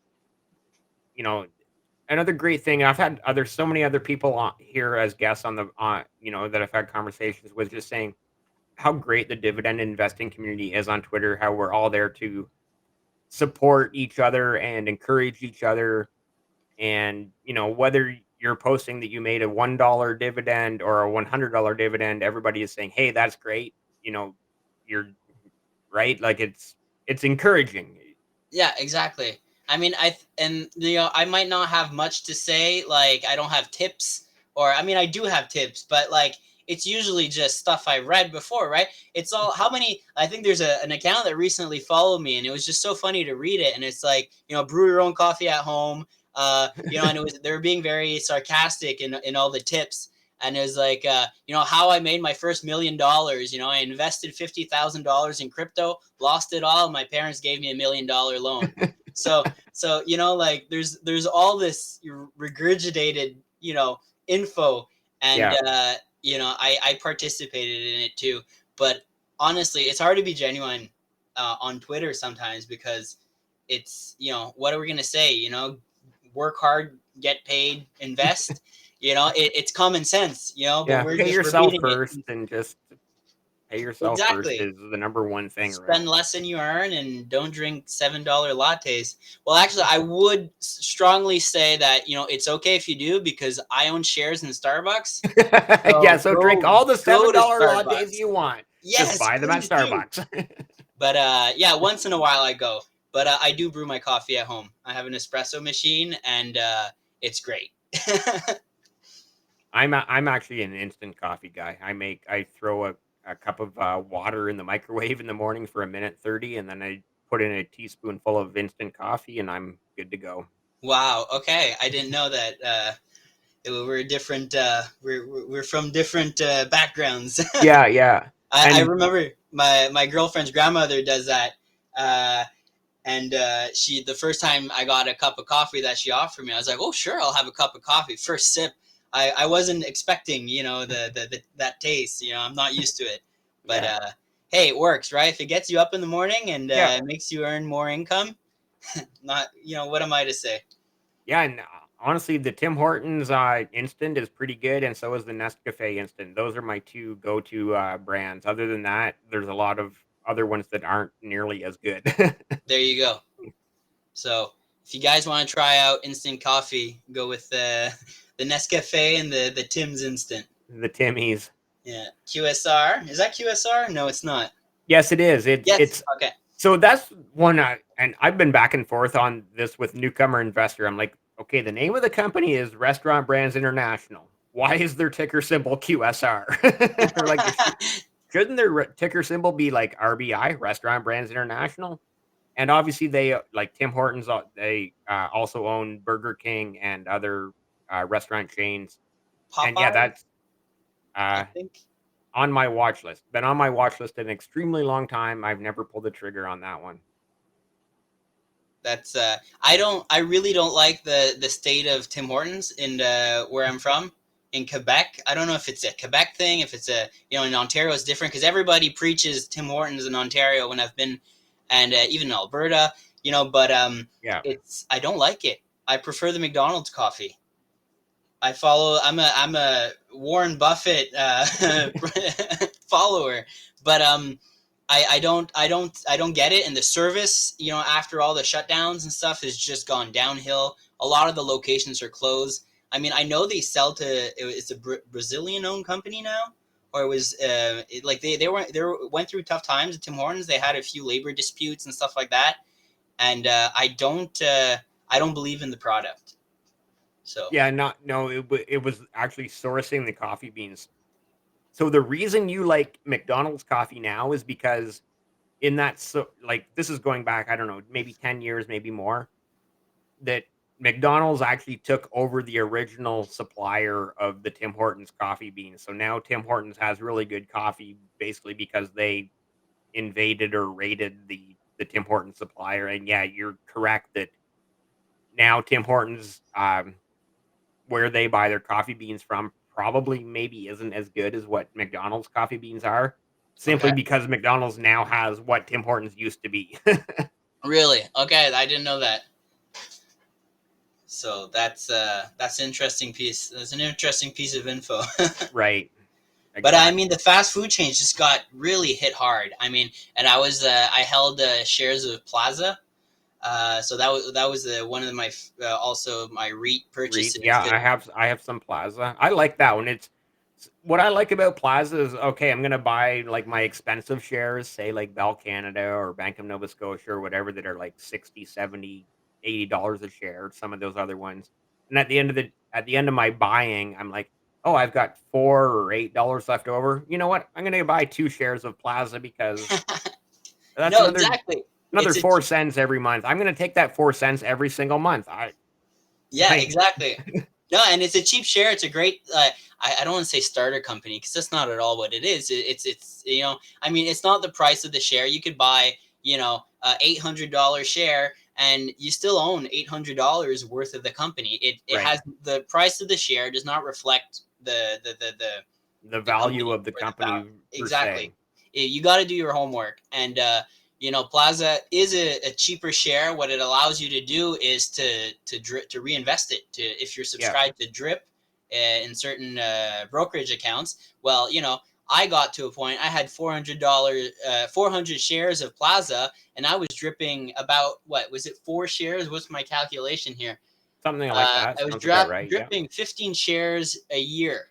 you know another great thing. I've had so many other people on here as guests on the that I've had conversations with, just saying how great the dividend investing community is on Twitter. How we're all there to support each other and encourage each other. And whether you're posting that you made a $1 dividend or a $100 dividend, everybody is saying, "Hey, that's great." You're right. Like it's encouraging. yeah, exactly. I mean, and I might not have much to say. Like, I don't have tips, or I mean, I do have tips, but like, it's usually just stuff I read before, right? It's all how many. I think there's an account that recently followed me, and it was just so funny to read it. And it's like, brew your own coffee at home. And they were being very sarcastic in all the tips. And it was like, how I made my first $1 million. I invested $50,000 in crypto, lost it all. My parents gave me $1 million loan. So like there's all this regurgitated info, and Yeah. I participated in it too. But honestly, it's hard to be genuine on Twitter sometimes because it's what are we gonna say? Work hard, get paid, invest. It's common sense. But Yeah. we're Pay just yourself repeating it. first and just pay yourself first Exactly. is the number one thing, right? Spend less than you earn and don't drink $7 lattes. Well, actually, I would strongly say that it's okay if you do because I own shares in Starbucks. Yeah, So so drink go all the go to $7 lattes Starbucks. you want. Just Yes, buy them at please do. Starbucks. But yeah, once in a while I go. But I do brew my coffee at home. I have an espresso machine, and it's great. I'm actually an instant coffee guy. I throw a cup of water in the microwave in the morning for a minute 30, and then I put in a teaspoonful of instant coffee, and I'm good to go. Wow. Okay, I didn't know that. We're different. We're from different backgrounds. Yeah, yeah. I And remember my girlfriend's grandmother does that. Uh, and she the first time I got a cup of coffee that she offered me, I was like, oh sure, I'll have a cup of coffee. First sip, I wasn't expecting that taste. I'm not used to it, but yeah, hey, it works, right? If it gets you up in the morning and yeah, makes you earn more income, not what am I to say? yeah. And honestly, the Tim Hortons instant is pretty good, and so is the Nescafe instant. Those are my two go-to brands. Other than that, there's a lot of other ones that aren't nearly as good. There you go. So if you guys want to try out instant coffee, go with the Nescafe and the Tim's instant. The Timmies. Yeah, QSR. Is that QSR? No, it's not. Yes, it is. Yes. It's Okay. so that's one, and I've been back and forth on this with Newcomer Investor. I'm like, okay, the name of the company is Restaurant Brands International. Why is their ticker symbol QSR? Or like, shouldn't their ticker symbol be like RBI, Restaurant Brands International? And obviously, they like Tim Hortons. They also own Burger King and other restaurant chains. And yeah, Popeye, that's I uh, think. on my watch list. Been on my watch list an extremely long time. I've never pulled the trigger on that one. That's I really don't like the state of Tim Hortons in where I'm from in Quebec. I don't know if it's a Quebec thing, if it's a in Ontario it's different because everybody preaches Tim Hortons in Ontario when I've been, and even in Alberta, but Yeah. it's I don't like it. I prefer the McDonald's coffee. I follow. I'm a Warren Buffett follower, but I don't get it. And the service, after all the shutdowns and stuff, has just gone downhill. A lot of the locations are closed. I mean, I know they sell to it's a Brazilian owned company now, or it was like they went through tough times at Tim Hortons. They had a few labor disputes and stuff like that, and I don't believe in the product. So Yeah, not no, it was actually sourcing the coffee beans. So the reason you like McDonald's coffee now is because in that like this is going back, I don't know, maybe 10 years, maybe more, that McDonald's actually took over the original supplier of the Tim Hortons coffee beans. So now Tim Hortons has really good coffee basically because they invaded or raided the Tim Hortons supplier. And yeah, you're correct that now Tim Hortons where they buy their coffee beans from probably maybe isn't as good as what McDonald's coffee beans are, simply okay. because McDonald's now has what Tim Hortons used to be. Really? Okay, I didn't know that. So that's interesting piece. That's an interesting piece of info. Right. But I mean, Exactly. the fast food chains just got really hit hard. I mean, and I held shares of Plaza. So that was one of my also my REIT purchases. Yeah, I have some Plaza. I like that one. What I like about Plaza is okay, I'm gonna buy like my expensive shares, say like Bell Canada or Bank of Nova Scotia or whatever that are like 60, 70, $80 a share, some of those other ones. And at the end of my buying, I'm like, oh, I've got $4 or $8 left over. You know what? I'm gonna buy 2 shares of Plaza because that's No, another exactly. It's a 4 cents every month. I'm gonna take that 4 cents every single month. I Yeah, like exactly. No, and it's a cheap share. It's a great. I don't want to say starter company because that's not at all what it is. It's I mean it's not the price of the share. You could buy a $800 share and you still own $800 worth of the company. It right. has the price of the share does not reflect The the value company of the or the value. company per Exactly. se. You got to do your homework. And, Plaza is a cheaper share. What it allows you to do is to reinvest it. If you're Yeah, subscribed to Drip in certain brokerage accounts, well, I got to a point. I had $400, 400 shares of Plaza, and I was dripping about what was it? 4 shares. What's my calculation here? something like that I was sounds about right, yeah. dripping 15 shares a year.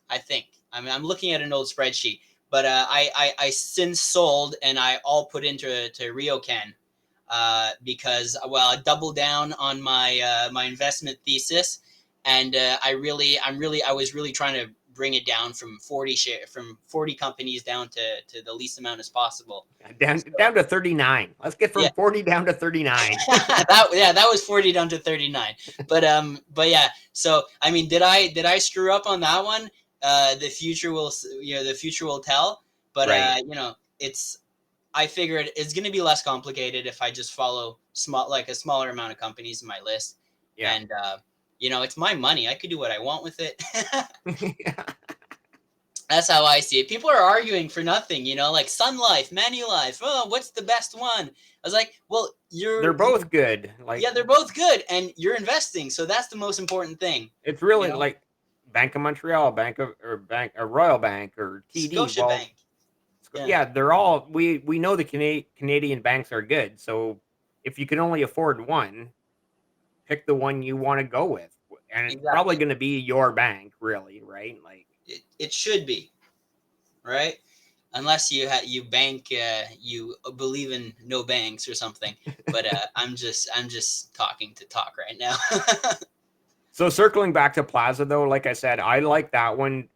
I think. I mean, I'm looking at an old spreadsheet, but I since sold and I all put into RioCan because I doubled down on my investment thesis, and I was really trying to bring it down from 40 companies down to the least amount as possible. Yeah, down So down to 39. Let's get yeah, from 40 down to 39. that was 40 down to 39. But yeah. So I mean, did I screw up on that one? The future will tell. But Right, it's I figured it's going to be less complicated if I just follow a smaller amount of companies in my list, yeah. and it's my money. I could do what I want with it. That's how I see it. People are arguing for nothing, like Sun Life, Manulife. Oh, what's the best one? I was like, well, They're both good. Like yeah, they're both good, and you're investing, so that's the most important thing. it's You really know, like Bank of Montreal, Bank or Royal Bank or TD. Well, Scotiabank. Yeah, yeah, they're all we know the Canadian banks are good. So if you can only afford one, pick the one you want to go with, and it's probably exactly. going to be your bank, really, right? Like It should be right, unless you bank, you believe in no banks or something. But I'm just talking to talk right now. so circling back to Plaza though, like I said, I like that one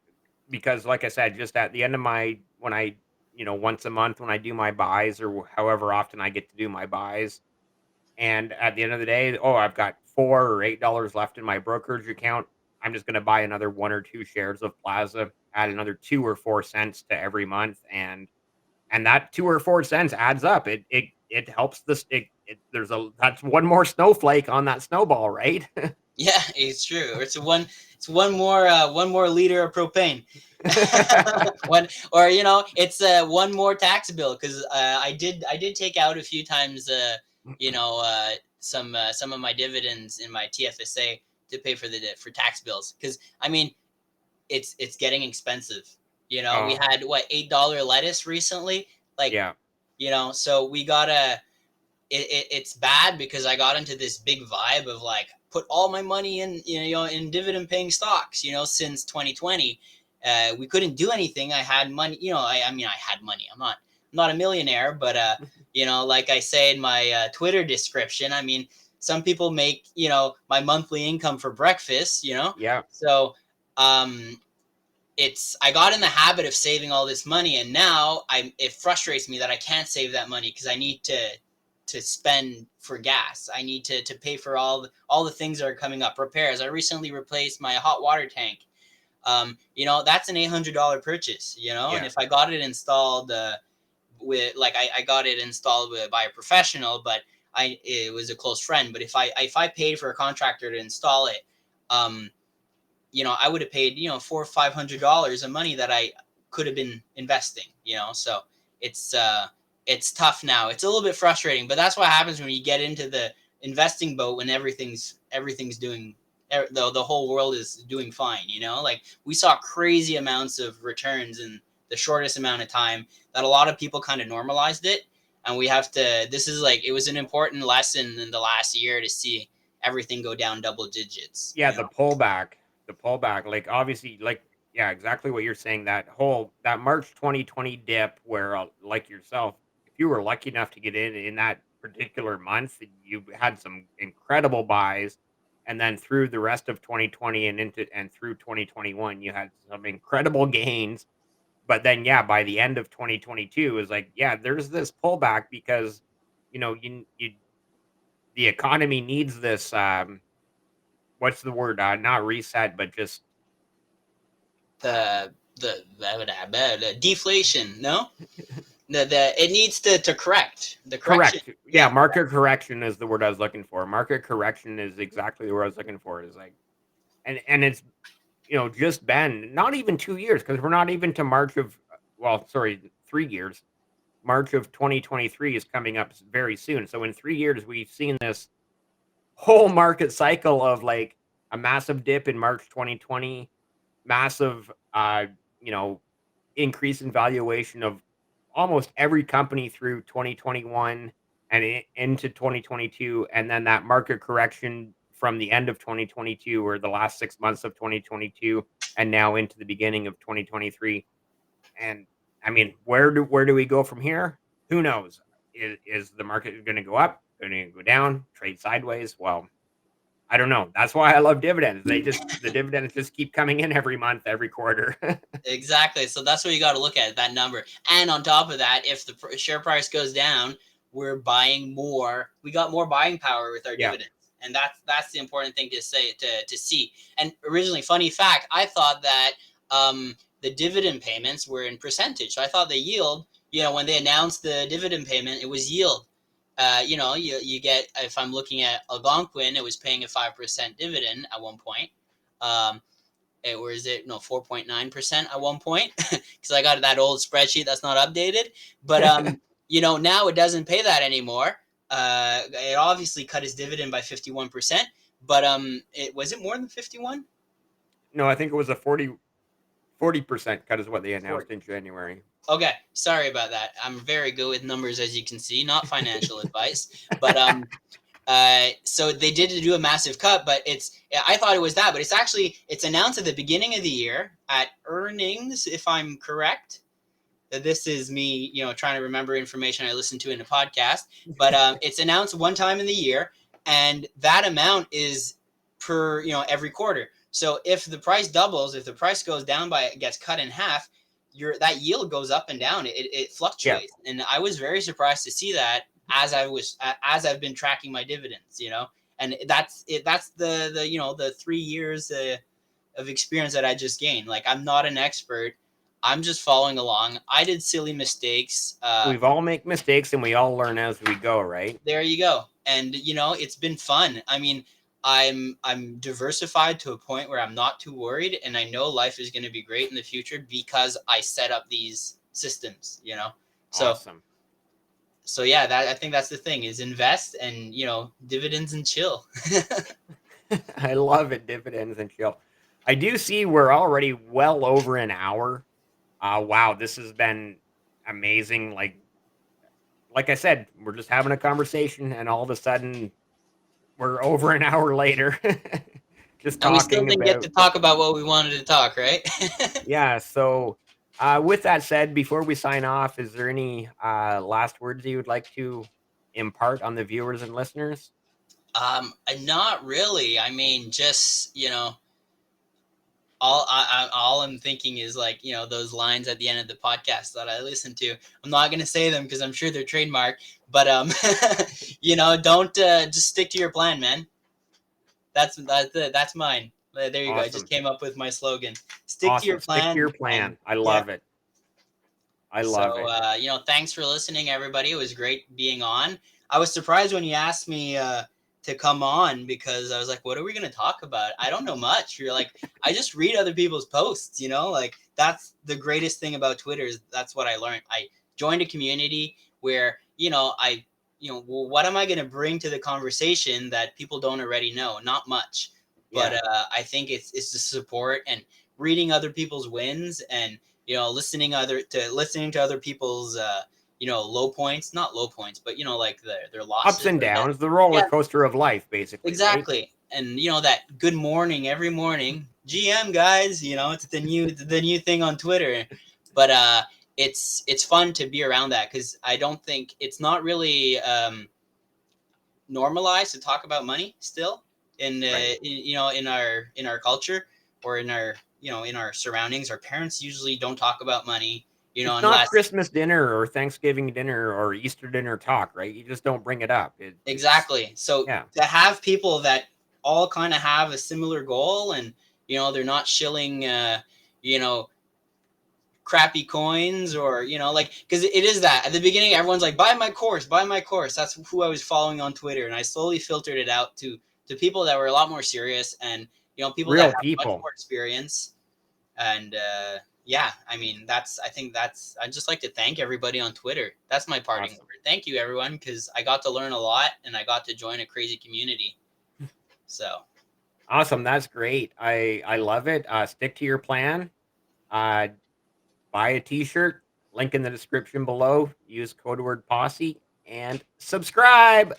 because like I said, just at the end of my when I once a month when I do my buys or however often I get to do my buys, and at the end of the day, oh, I've got $4 or $8 left in my brokerage account. I'm just going to buy another 1 or 2 shares of Plaza, add another 2 or 4 cents to every month, and that 2 or 4 cents adds up. It helps this. There's a that's one more snowflake on that snowball, right? Yeah, it's true. It's one more liter of propane. One, or it's one more tax bill, because I did take out a few times, some of my dividends in my TFSA to pay for tax bills, because I mean it's getting expensive. We Oh had what, $8 lettuce recently, like, yeah, so we gotta it's bad, because I got into this big vibe of like put all my money in, in dividend paying stocks. Since 2020, we couldn't do anything. I had money. I mean, I had money. I'm not a millionaire, but like I say in my Twitter description, I mean, some people make my monthly income for breakfast. yeah. So um, I got in the habit of saving all this money, and now it frustrates me that I can't save that money, because I need to spend for gas. I need to pay for all the things that are coming up. Repairs. I recently replaced my hot water tank. That's an $800 purchase. And Yeah. if I got it installed, with like I got it installed by a professional, but it was a close friend. But if I paid for a contractor to install it, um, I would have paid, $400 or $500 of money that I could have been investing. So it's it's tough now. It's a little bit frustrating, but that's what happens when you get into the investing boat, when everything's doing, the whole world is doing fine. Like, we saw crazy amounts of returns in the shortest amount of time, that a lot of people kind of normalized it, and we have to. This is like, it was an important lesson in the last year to see everything go down double digits. Yeah, the pullback, like obviously, like yeah, exactly what you're saying. That March 2020 dip, where like yourself, if you were lucky enough to get in that particular month, you had some incredible buys, and then through the rest of 2020 and through 2021, you had some incredible gains. But then, yeah, by the end of 2022, is like, yeah, there's this pullback because you the economy needs this. What's the word? Not reset, but just The deflation, no, it needs to correct the correction. correct. Yeah, Yeah, market correction is the word I was looking for. Market correction is exactly the word I was looking for. Is like, and it's just been not even 2 years because we're not even to March of well, sorry, 3 years. March of 2023 is coming up very soon. So in 3 years, we've seen this whole market cycle of like a massive dip in March 2020, massive you know increase in valuation of almost every company through 2021 and into 2022, and then that market correction from the end of 2022 or the last 6 months of 2022 and now into the beginning of 2023. And I mean, where do we go from here? Who knows? Is the market going to go up, going to go down, trade sideways? Well, I don't know. That's why I love dividends. The dividends just keep coming in every month, every quarter. exactly. So that's what you got to look at, that number. And on top of that, if the share price goes down, we're buying more. We got more buying power with our Yeah. dividends, and that's the important thing to say, to see. And originally, funny fact, I thought that the dividend payments were in percentage. So I thought the yield, when they announced the dividend payment, it was yield. You get, if I'm looking at Algonquin, it was paying a 5% dividend at one point. Um, it was it no 4.9% at one point because I got that old spreadsheet that's not updated. But now it doesn't pay that anymore. It obviously cut his dividend by 51%, but it was it more than 51? No, I think it was a 40% cut is what they announced in January. Okay, sorry about that. I'm very good with numbers, as you can see, not financial advice. But so they did do a massive cut, but I thought it was that, but it's announced at the beginning of the year at earnings, if I'm correct. This is me, trying to remember information I listened to in a podcast. But it's announced one time in the year, and that amount is per every quarter. So if the price doubles, if the price goes down gets cut in half, that yield goes up and down. It fluctuates, and I was very surprised to see that as I've been tracking my dividends. And that's it. That's the 3 years of experience that I just gained. Like, I'm not an expert. I'm just following along. I did silly mistakes. We've all make mistakes and we all learn as we go, right? There you go. And it's been fun. I mean, I'm diversified to a point where I'm not too worried, and I know life is going to be great in the future because I set up these systems. So Awesome. so yeah, I think that's the thing is invest and dividends and chill. I love it. Dividends and chill. I do see we're already well over an hour. Wow, this has been amazing. Like I said, we're just having a conversation, and all of a sudden, we're over an hour later, just And we still talking didn't get about. to talk about what we wanted to talk, right? Yeah. So, with that said, before we sign off, is there any last words you would like to impart on the viewers and listeners? Not really. I mean, just all I'm thinking is like those lines at the end of the podcast that I listen to. I'm not gonna say them because I'm sure they're trademark. But don't just stick to your plan, man. That's mine. There you go. I just Awesome. came up with my slogan. Stick to your Awesome. Stick to plan. your And plan. I yeah. love it. I love So it. thanks for listening, everybody. It was great being on. I was surprised when you asked me to come on because I was like, what are we going to talk about? I don't know much. You're like, I just read other people's posts, like that's the greatest thing about Twitter is that's what I learned. I joined a community where, well, what am I going to bring to the conversation that people don't already know? Not much. But Yeah. I think it's the support and reading other people's wins and listening to other people's low points, not low points, but like their Ups losses. and Or that, downs, the roller yeah, coaster of life, basically, right? exactly. And that good morning every morning, GM guys. It's the new thing on Twitter. But it's fun to be around that because I don't think it's not really normalized to talk about money still Right. in our culture or in our surroundings. Our parents usually don't talk about money It's not unless Christmas dinner or Thanksgiving dinner or Easter dinner talk, right? You just don't bring it up. It's exactly. So yeah, to have people that all kind of have a similar goal and they're not shilling you know crappy coins or like because it is that at the beginning everyone's like buy my course. That's who I was following on Twitter, and I slowly filtered it out to people that were a lot more serious and people that real have much people. more experience. And yeah, I mean I think that's I just like to thank everybody on Twitter. That's my parting Awesome. word. Thank you everyone because I got to learn a lot and I got to join a crazy community. So Awesome. That's great. I love it. Stick to your plan. Uh, buy a t-shirt. Link in the description below. Use code word posse and subscribe.